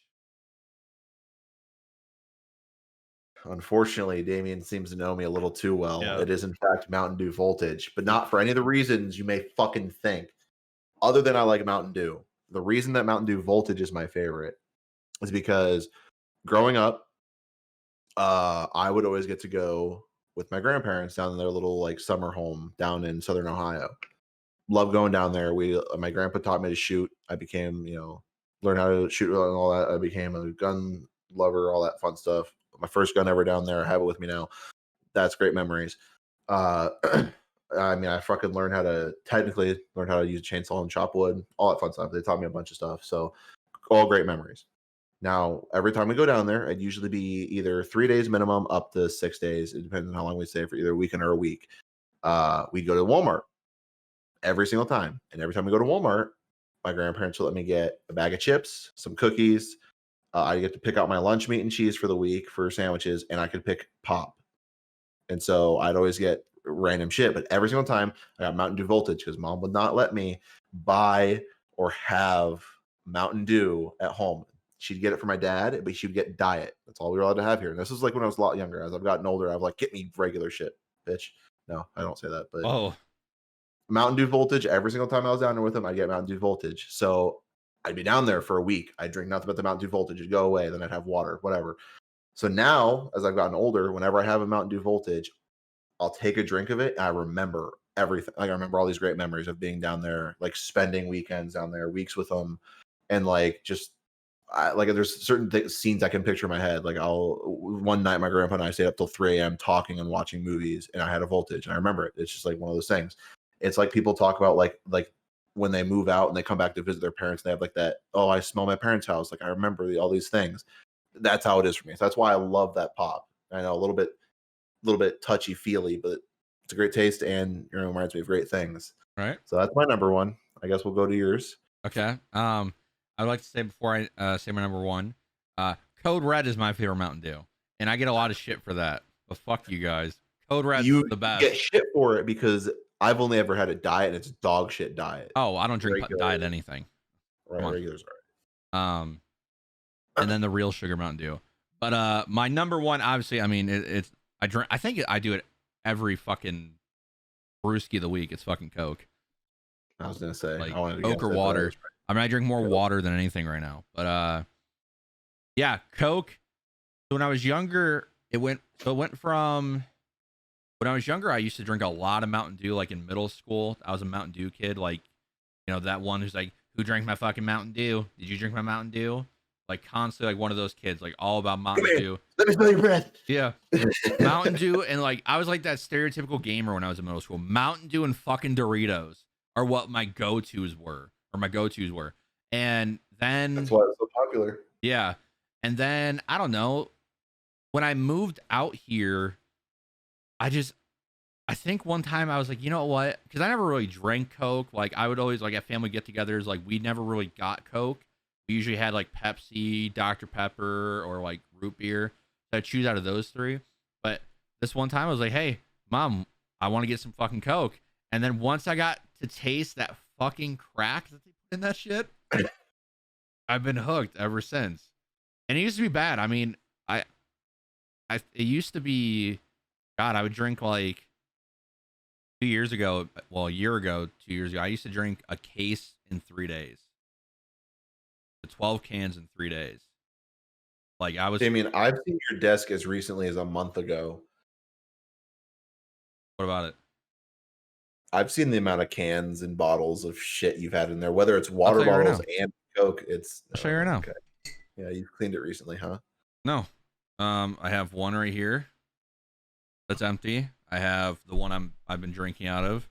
Unfortunately, Damien seems to know me a little too well. Yeah. It is in fact Mountain Dew Voltage, but not for any of the reasons you may fucking think. Other than I like Mountain Dew. The reason that Mountain Dew Voltage is my favorite is because growing up, I would always get to go with my grandparents down in their little like summer home down in Southern Ohio. Love going down there. My grandpa taught me to shoot. I became, learned how to shoot and all that. I became a gun lover, all that fun stuff. My first gun ever down there. I have it with me now. That's great memories. I fucking technically learned how to use a chainsaw and chop wood, all that fun stuff. They taught me a bunch of stuff. So all great memories. Now, every time we go down there, I'd usually be either 3 days minimum up to 6 days. It depends on how long we stay for either a weekend or a week. We'd go to Walmart every single time. And every time we go to Walmart, my grandparents would let me get a bag of chips, some cookies. I get to pick out my lunch meat and cheese for the week for sandwiches, and I could pick pop. And so I'd always get random shit. But every single time I got Mountain Dew Voltage because mom would not let me buy or have Mountain Dew at home. She'd get it for my dad, but she would get diet. That's all we were allowed to have here. And this was like when I was a lot younger. As I've gotten older, I've like, get me regular shit, bitch. No, I don't say that. But Oh, Mountain Dew Voltage, every single time I was down there with him, I'd get Mountain Dew Voltage. So I'd be down there for a week. I'd drink nothing but the Mountain Dew Voltage. It'd go away. Then I'd have water, whatever. So now, as I've gotten older, whenever I have a Mountain Dew Voltage, I'll take a drink of it, and I remember everything. Like, I remember all these great memories of being down there, like, spending weekends down there, weeks with them, and, like, just like, there's certain scenes I can picture in my head. Like, one night, my grandpa and I stayed up till 3 a.m. talking and watching movies, and I had a voltage, and I remember it. It's just, like, one of those things. It's like people talk about, like, when they move out and they come back to visit their parents, they have, like, that, "Oh, I smell my parents' house." Like, I remember all these things. That's how it is for me. So that's why I love that pop. I know a little bit touchy-feely, but it's a great taste and, reminds me of great things. Right. So that's my number one. I guess we'll go to yours. Okay. I'd like to say before I say my number one, Code Red is my favorite Mountain Dew, and I get a lot of shit for that. But fuck you guys. Code Red's You the best. get shit for it because I've only ever had a diet, and it's dog shit diet. Oh, I don't drink Regular, diet anything. right? Come Regular's on. all And then the real sugar Mountain Dew. But my number one, obviously, I mean, it's I drink. I think I do it every fucking brewski of the week. It's fucking Coke, right. I was gonna say, like I wanted to Coke guess or that, but I water. was right. I mean, I drink more Coke. water than anything right now. But yeah, Coke. So when I was younger, it went from when I was younger, I used to drink a lot of Mountain Dew. Like in middle school, I was a Mountain Dew kid. Like, that one who's like, "Who drank my fucking Mountain Dew? Did you drink my Mountain Dew?" Like constantly, like one of those kids, like all about Come Mountain here. Dew. Let me smell your breath. Yeah, Mountain Dew, and like I was like that stereotypical gamer when I was in middle school. Mountain Dew and fucking Doritos are what my go-tos were, And That's then why it's so popular. yeah, and then I don't know, when I moved out here, I think one time I was like, you know what? Because I never really drank Coke. Like I would always like at family get-togethers, like we never really got Coke. We usually had like Pepsi, Dr. Pepper, or like root beer. So I choose out of those three. But this one time I was like, hey, mom, I want to get some fucking Coke. And then once I got to taste that fucking crack that they put in that shit, I've been hooked ever since. And it used to be bad. I mean, it used to be, God, I would drink like 2 years ago, well, a year ago, 2 years ago, I used to drink a case in 3 days. 12 cans in 3 days. Like I was. I mean, I've seen your desk as recently as a month ago. What about it? I've seen the amount of cans and bottles of shit you've had in there, whether it's I'll water tell you right bottles now. and Coke. It's I'll show you right now. okay. Yeah, you've cleaned it recently, huh? No. I have one right here that's empty. I have the one I've been drinking out of,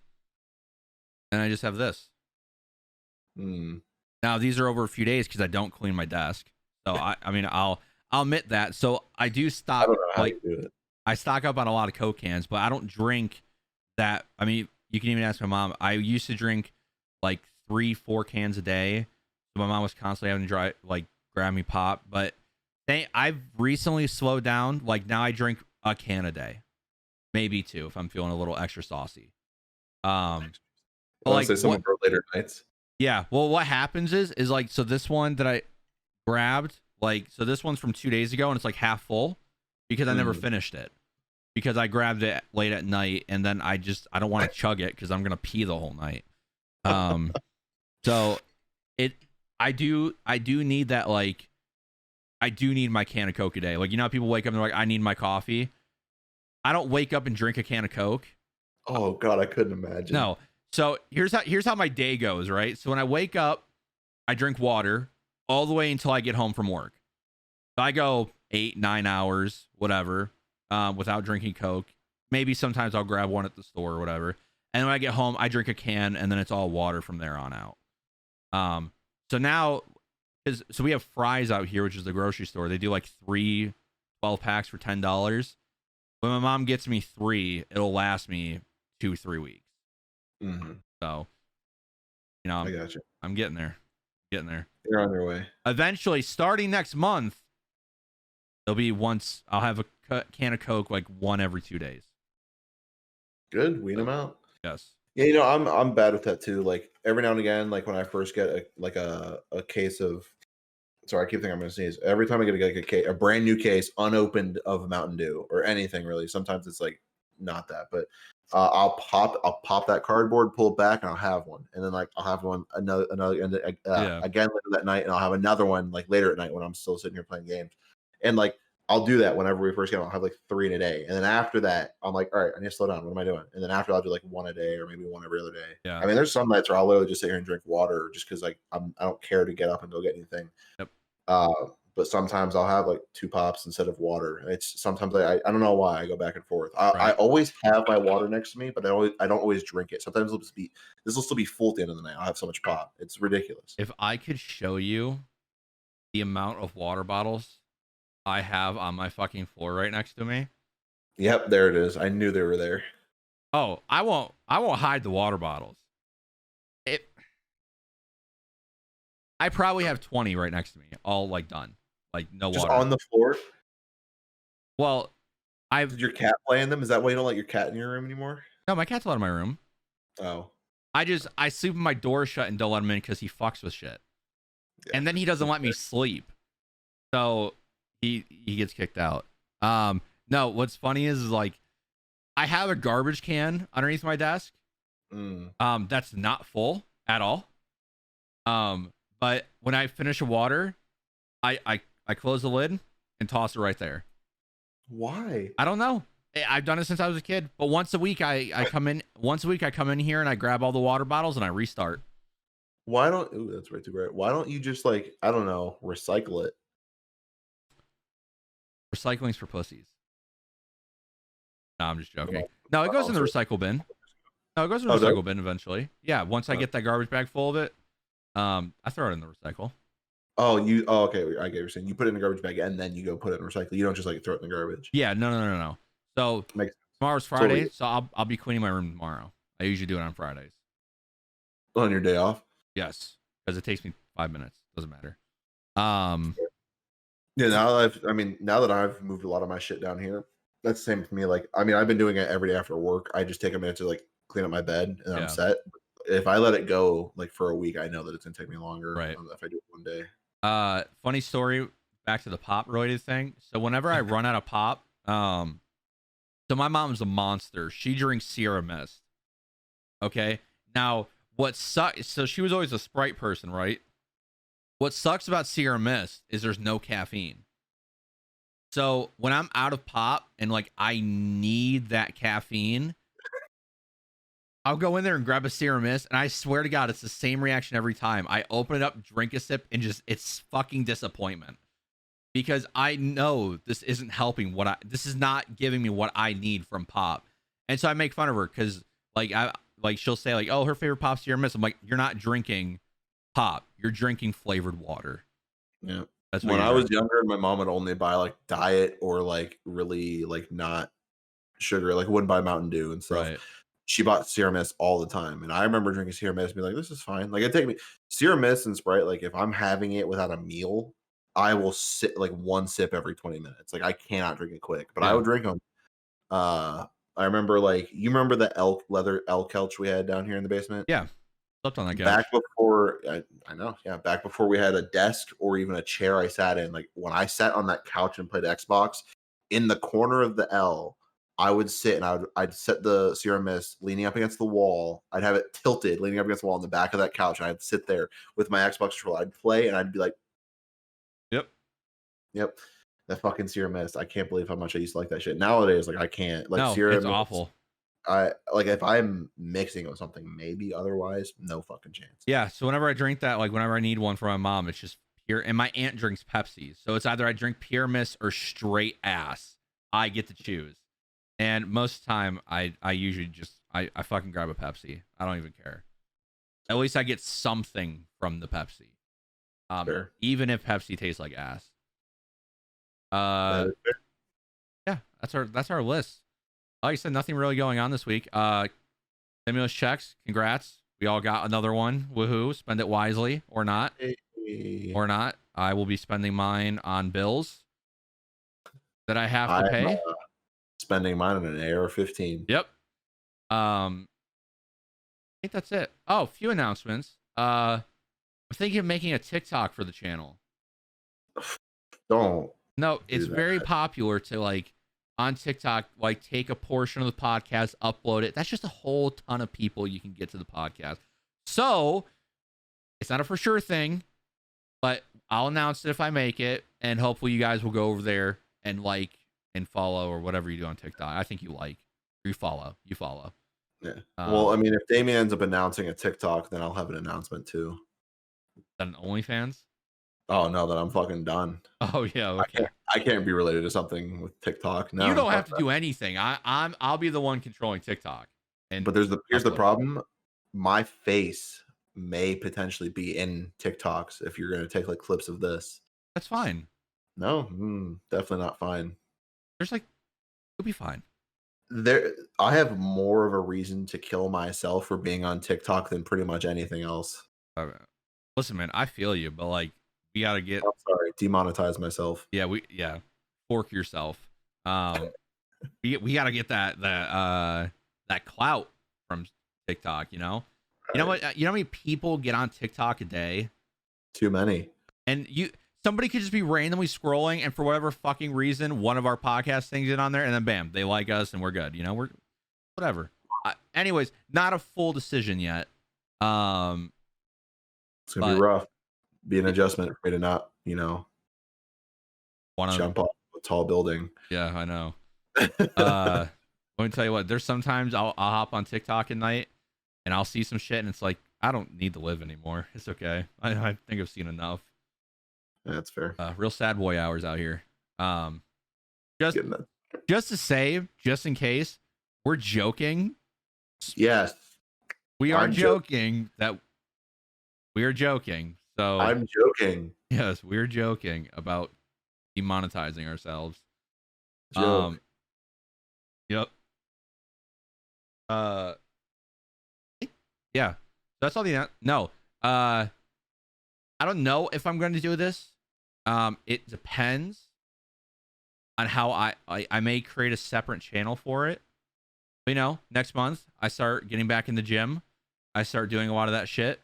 and I just have this. Hmm. Now these are over a few days because I don't clean my desk. So I mean I'll admit that. So I do I stock, don't know how like you do it. I stock up on a lot of Coke cans, but I don't drink that. I mean, you can even ask my mom. I used to drink like 3-4 cans a day. So my mom was constantly having to grab me pop. But I've recently slowed down. Like now I drink a can a day, maybe two if I'm feeling a little extra saucy. I But want like to say someone what? for later nights. Yeah. Well, what happens is like, so this one that I grabbed, like, so this one's from 2 days ago and it's like half full because I never Mm. finished it because I grabbed it late at night and then I don't want to chug it because I'm gonna pee the whole night. So I do need that, like I do need my can of Coke a day. Like, how people wake up and they're like, I need my coffee. I don't wake up and drink a can of Coke. Oh God, I couldn't imagine. No. So here's how my day goes, right? So when I wake up, I drink water all the way until I get home from work. So I go 8-9 hours, whatever, without drinking Coke. Maybe sometimes I'll grab one at the store or whatever. And when I get home, I drink a can, and then it's all water from there on out. So now, so we have Fry's out here, which is the grocery store. They do like 3 12-packs for $10. When my mom gets me 3, it'll last me 2-3 weeks. Mm-hmm. So, I got you. I'm getting there. You're on your way. Eventually, starting next month, there'll be I'll have a can of Coke like one every 2 days. Good, weed them out. Yes. Yeah, I'm bad with that too. Like every now and again, like when I first get a case of, sorry, I keep thinking I'm gonna sneeze. Every time I get a brand new case, unopened of Mountain Dew or anything really. Sometimes it's like not that, but I'll pop that cardboard, pull it back, and I'll have one, and then like I'll have one another Yeah. again later that night, and I'll have another one like later at night when I'm still sitting here playing games, and like I'll do that whenever we first get on. I'll have like 3 in a day. And then after that, I'm like, all right, I need to slow down. What am I doing? And then after I'll do like 1 a day or maybe 1 every other day. Yeah. I mean, there's some nights where I'll literally just sit here and drink water just because like I don't care to get up and go get anything. Yep. Uh, but sometimes I'll have like 2 pops instead of water. It's sometimes I don't know why I go back and forth. I Right. always have my water next to me, but I don't always drink it. Sometimes this will still be full at the end of the night. I'll have so much pop. It's ridiculous. If I could show you the amount of water bottles I have on my fucking floor right next to me. Yep, there it is. I knew they were there. Oh, I won't hide the water bottles. I probably have 20 right next to me, all like done. Like no Just water. on the floor? Well, Did your cat play in them? Is that why you don't let your cat in your room anymore? No, my cat's allowed in my room. Oh. I sleep with my door shut and don't let him in because he fucks with shit. Yeah. And then he doesn't let me sleep. So he gets kicked out. No, what's funny is like I have a garbage can underneath my desk. That's not full at all. But when I finish a water, I close the lid and toss it right there. Why? I don't know. I've done it since I was a kid. But once a week I come in here and I grab all the water bottles and I restart. Why don't that's way too bright. Why don't you just like, I don't know, recycle it? Recycling's for pussies. No, I'm just joking. No, it goes in the recycle bin. No, it goes in the recycle bin eventually. Yeah, once I get that garbage bag full of it, I throw it in the recycle. Oh, okay. I get what you're saying. You put it in the garbage bag and then you go put it in recycle. You don't just like throw it in the garbage. Yeah, no. So tomorrow's Friday, so I'll be cleaning my room tomorrow. I usually do it on Fridays. On your day off? Yes, because it takes me 5 minutes. Doesn't matter. Yeah, now that I've moved a lot of my shit down here, that's the same for me. Like, I mean, I've been doing it every day after work. I just take a minute to like clean up my bed and I'm set. If I let it go like for a week, I know that it's gonna take me longer. Right. If I do it one day. Funny story. Back to the pop related thing. So whenever I run out of pop, so my mom's a monster. She drinks Sierra Mist. Okay. Now what sucks? So she was always a Sprite person, right? What sucks about Sierra Mist is there's no caffeine. So when I'm out of pop and like I need that caffeine, I'll go in there and grab a Sierra Mist, and I swear to God, it's the same reaction every time. I open it up, drink a sip, and it's fucking disappointment. Because I know this isn't helping this is not giving me what I need from pop. And so I make fun of her because she'll say like, oh, her favorite pop's Sierra Mist. I'm like, you're not drinking pop. You're drinking flavored water. Yeah. That's when I was younger, my mom would only buy like diet or like really like not sugar, like wouldn't buy Mountain Dew and stuff. Right. She bought Sierra Mist all the time. And I remember drinking Sierra Mist and be like, this is fine. Like, it take me Sierra Mist and Sprite. Like, if I'm having it without a meal, I will sit like 1 sip every 20 minutes. Like, I cannot drink it quick, but I would drink them. I remember you remember the leather elk couch we had down here in the basement? Yeah. Slept on that couch. Back before, I know. Yeah. Back before we had a desk or even a chair I sat in, like when I sat on that couch and played Xbox in the corner of the L, I would sit and I'd set the Sierra Mist leaning up against the wall. I'd have it tilted, leaning up against the wall on the back of that couch. And I'd sit there with my Xbox controller. I'd play and I'd be like, Yep. That fucking Sierra Mist. I can't believe how much I used to like that shit. Nowadays, like I can't. Like Sierra Mist, awful. I like if I'm mixing it with something, maybe. Otherwise, no fucking chance. Yeah. So whenever I drink that, like whenever I need one for my mom, it's just pure. And my aunt drinks Pepsi, so it's either I drink pure mist or straight ass. I get to choose. And most of the time, I usually just I fucking grab a Pepsi. I don't even care. At least I get something from the Pepsi. Sure. Even if Pepsi tastes like ass. Yeah, that's our list. Like I said, nothing really going on this week. Stimulus checks, congrats. We all got another one. Woohoo. Spend it wisely or not. Or not. I will be spending mine on bills that I have to pay. Spending mine on an AR-15. Yep. I think that's it. Oh, a few announcements. I'm thinking of making a TikTok for the channel. Don't. No, it's very popular to like on TikTok, like take a portion of the podcast, upload it. That's just a whole ton of people you can get to the podcast. So it's not a for sure thing, but I'll announce it if I make it, and hopefully you guys will go over there and like and follow or whatever you do on TikTok. I think you like. You follow. You follow. Yeah. Well, I Um, mean, if Damien ends up announcing a TikTok, then I'll have an announcement too. then OnlyFans. Oh no, then I'm fucking done. Oh yeah, I okay. can't. I can't be related to something with TikTok. You No, don't have fuck to that. do anything. I'll be the one controlling TikTok and But here's the upload. problem. My face may potentially be in TikToks if you're gonna take like clips of this. That's fine. No, definitely not fine. There's like you'll be fine. There, I have more of a reason to kill myself for being on TikTok than pretty much anything else. Uh, Listen, man, I feel you, but like we gotta get I'm sorry, demonetize myself. yeah, fork yourself. We gotta get that clout from TikTok. You know Right. what? You know how many people get on TikTok a day, Too many. and somebody could just be randomly scrolling, and for whatever fucking reason, one of our podcast things get on there, and then bam, they like us, and we're good. We're whatever. Anyways, not a full decision yet. It's gonna be But rough. Be an adjustment for me to not, one of jump off a tall building. yeah, I know. Let me tell you what. There's sometimes I'll hop on TikTok at night and I'll see some shit and it's like I don't need to live anymore. It's okay. I think I've seen enough. That's fair. Real sad boy hours out here. Just Getting that. just to say, just in case, we're joking. Yes, We are I'm joking that we are joking. So I'm joking. yes, we're joking about demonetizing ourselves. Joke. Yep. Uh, yeah. That's all the no. I don't know if I'm going to do this. It depends on how I may create a separate channel for it. Next month I start getting back in the gym. I start doing a lot of that shit,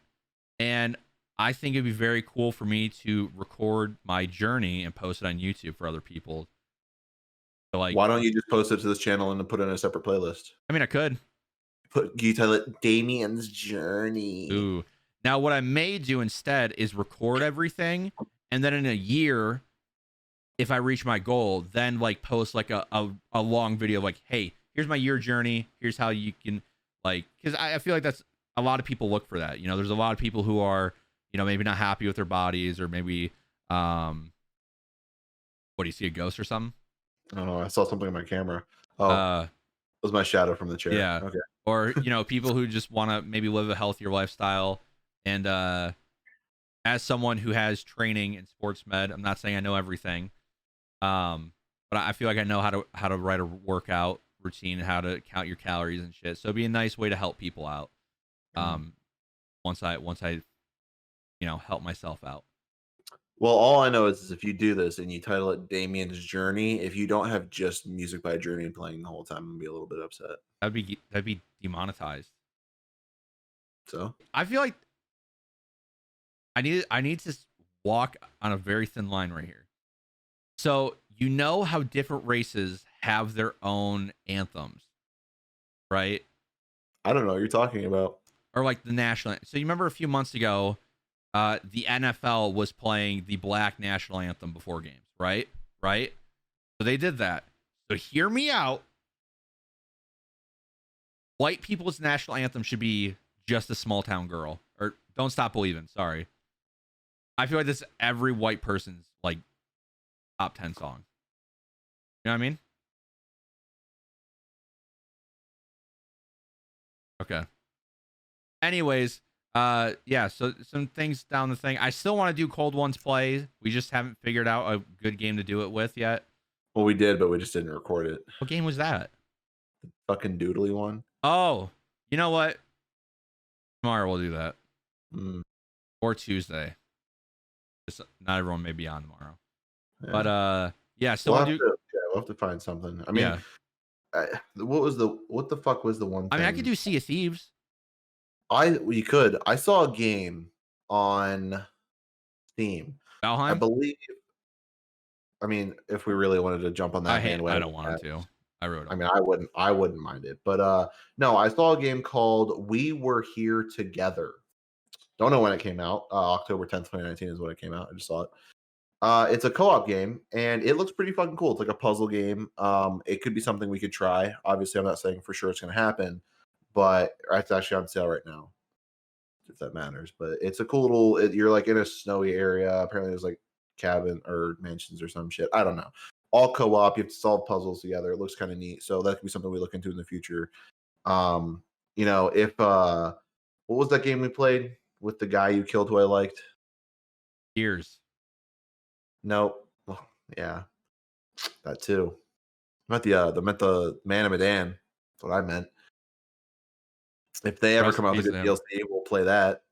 and I think it'd be very cool for me to record my journey and post it on YouTube for other people. So like, Why don't you just post it to this channel and then put it in a separate playlist? I mean, I could. You title it Damien's Journey. Ooh. Now, what I may do instead is record everything, and then in a year, if I reach my goal, then like post like a long video of like, hey, here's my year journey. Here's how you can because I feel like that's a lot of people look for that. There's a lot of people who are maybe not happy with their bodies or maybe what do you see a ghost or something? Oh, I saw something on my camera. Oh, Uh, it was my shadow from the chair. yeah. Okay. Or people who just want to maybe live a healthier lifestyle and as someone who has training in sports med, I'm not saying I know everything, but I feel like I know how to write a workout routine and how to count your calories and shit. So it'd be a nice way to help people out. Once I help myself out. Well, all I know is if you do this and you title it Damien's Journey, if you don't have just music by Journey playing the whole time, I'm gonna be a little bit upset. That'd be demonetized. So I feel like I need to walk on a very thin line right here. So how different races have their own anthems, right? I don't know what you're talking about. Or like the national. So you remember a few months ago, the NFL was playing the black national anthem before games, right? Right. So they did that. So hear me out. White people's national anthem should be Just a Small Town Girl or Don't Stop Believing. Sorry. I feel like this is every white person's like top 10 song. You know what I mean? Okay. Anyways, yeah, so some things down the thing. I still want to do Cold Ones play. We just haven't figured out a good game to do it with yet. Well, we did, but we just didn't record it. What game was that? Fucking doodly one. Oh, you know what? Tomorrow we'll do that. Mm, Or Tuesday. Just not everyone may be on tomorrow. yeah. But yeah, so we'll have to find something. I mean, yeah. what the fuck was the one thing? I mean, I could do Sea of Thieves. We could. I saw a game on Steam. I Valheim? believe. I mean, if we really wanted to jump on that bandwagon, I don't want to. I wrote it. I mean, I wouldn't mind it. But no, I saw a game called We Were Here Together. Don't know when it came out. October 10th, 2019 is when it came out. I just saw it. It's a co-op game, and it looks pretty fucking cool. It's like a puzzle game. It could be something we could try. Obviously, I'm not saying for sure it's going to happen, but it's actually on sale right now, if that matters. But it's a cool little. You're like in a snowy area. Apparently, there's like cabin or mansions or some shit. I don't know. All co-op. You have to solve puzzles together. It looks kind of neat. So that could be something we look into in the future. If what was that game we played with the guy you killed who I liked? Years. Nope. Well, yeah, that too. Meant the Man of Medan. That's what I meant. If they ever Rest come in out with peace a to good him. DLC, we'll play that.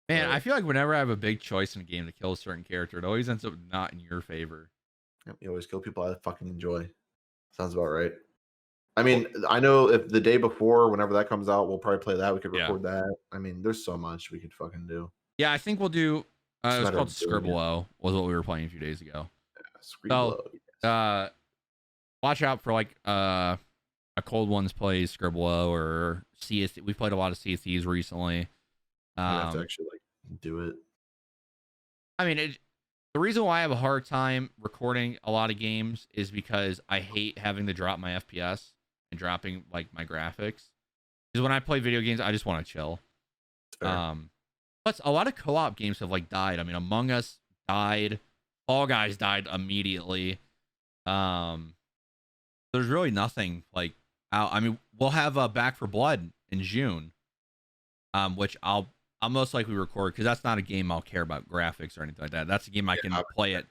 Man, I But feel like whenever I have a big choice in a game to kill a certain character, it always ends up not in your favor. yep, you always kill people I fucking enjoy. Sounds about right. I Well, mean, I know if the day before, whenever that comes out, we'll probably play that. We could yeah. record that. I mean, there's so much we could fucking do. Yeah, I think we'll do. It's It a was matter called of doing it. Scribble was what we were playing a few days ago. So, Scribble. Yes. uh, watch out for like a Cold Ones plays Scribble or CS. We played a lot of Sea of Thieves recently. I have to actually like do it. I mean, the reason why I have a hard time recording a lot of games is because I hate having to drop my FPS and dropping like my graphics. Because when I play video games, I just want to chill. Plus, a lot of co-op games have like died. I mean, Among Us died, Fall Guys died immediately. There's really nothing like out. I mean, we'll have Back for Blood in June, which I'll most likely record because that's not a game I'll care about graphics or anything like that. That's a game I can play at.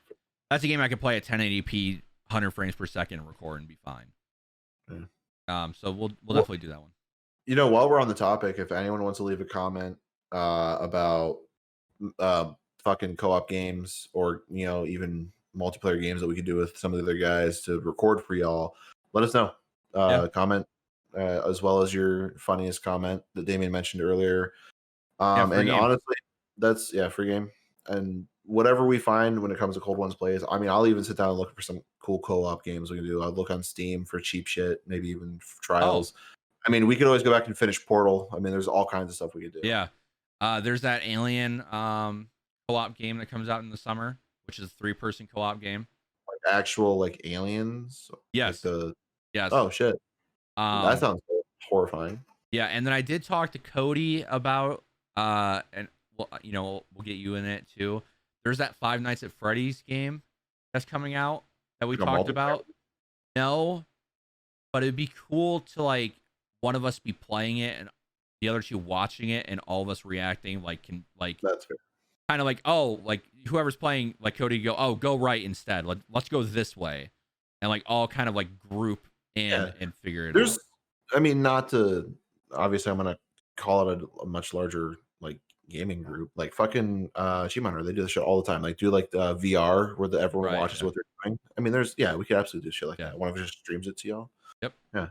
That's a game I can play at 1080p, 100 frames per second, and record and be fine. Yeah. So we'll definitely do that one. You know, while we're on the topic, if anyone wants to leave a comment about fucking co-op games or even multiplayer games that we could do with some of the other guys to record for y'all, let us know. Comment as well as your funniest comment that Damien mentioned earlier. And game. honestly, that's free game. And whatever we find when it comes to Cold Ones plays, I mean, I'll even sit down and look for some cool co-op games we can do. I'll look on Steam for cheap shit, maybe even trials. I mean, we could always go back and finish Portal. I mean, there's all kinds of stuff we could do. Yeah. There's that Alien co-op game that comes out in the summer, which is a 3-person co-op game. Like actual like aliens. Yes. Like yes. Oh shit. That sounds horrifying. Yeah, and then I did talk to Cody about and we'll get you in it too. There's that Five Nights at Freddy's game that's coming out that we talked about. No, but it'd be cool to like one of us be playing it and the other two watching it and all of us reacting that's fair. Kind of like like whoever's playing like Cody go go right instead. Let's go this way, and like all kind of like group in and figure it out. I mean, not to obviously I'm gonna call it a much larger like gaming group, like fucking Achievement Hunter. They do this shit all the time. Like do like the VR where everyone watches what they're doing. I mean, we could absolutely do shit like that. One of us just streams it to y'all. Yep. Yeah.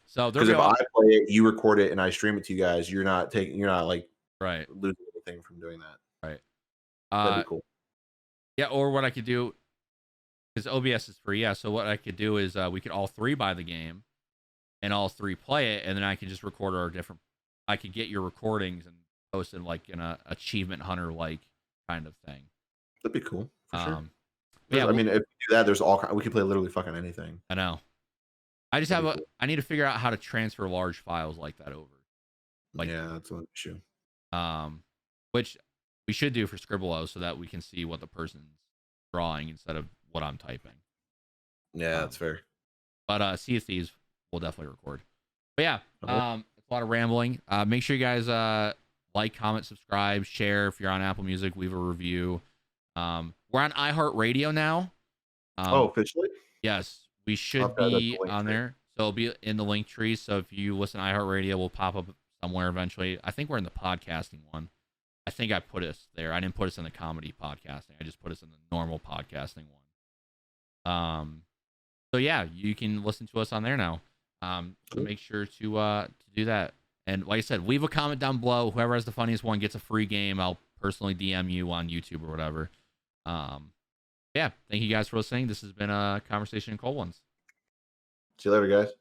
So because if I play it, you record it, and I stream it to you guys, you're not like losing anything from doing that. Right. That'd be cool. Yeah, or what I could do, because OBS is free. Yeah, so what I could do is we could all three buy the game, and all three play it, and then I could just record our different. I could get your recordings and post it like in a Achievement Hunter like kind of thing. That'd be cool. For sure. Yeah, I mean, if we do that, there's we could play literally fucking anything. I know. I just I need to figure out how to transfer large files like that over. Like, yeah, that's an issue. Which we should do for Scribble so that we can see what the person's drawing instead of what I'm typing. Yeah, that's fair. But Sea of Thieves we'll definitely record. But yeah, it's a lot of rambling. Make sure you guys like, comment, subscribe, share. If you're on Apple Music, leave a review. We're on iHeartRadio now. Officially? Yes, we should be on there. So it'll be in the link tree. So if you listen to iHeartRadio, we'll pop up somewhere eventually. I think we're in the podcasting one. I think I put us there. I didn't put us in the comedy podcasting. I just put us in the normal podcasting one. So yeah, you can listen to us on there now. So make sure to do that. And like I said, leave a comment down below. Whoever has the funniest one gets a free game. I'll personally DM you on YouTube or whatever. Yeah, thank you guys for listening. This has been a Conversation in Cold Ones. See you later, guys.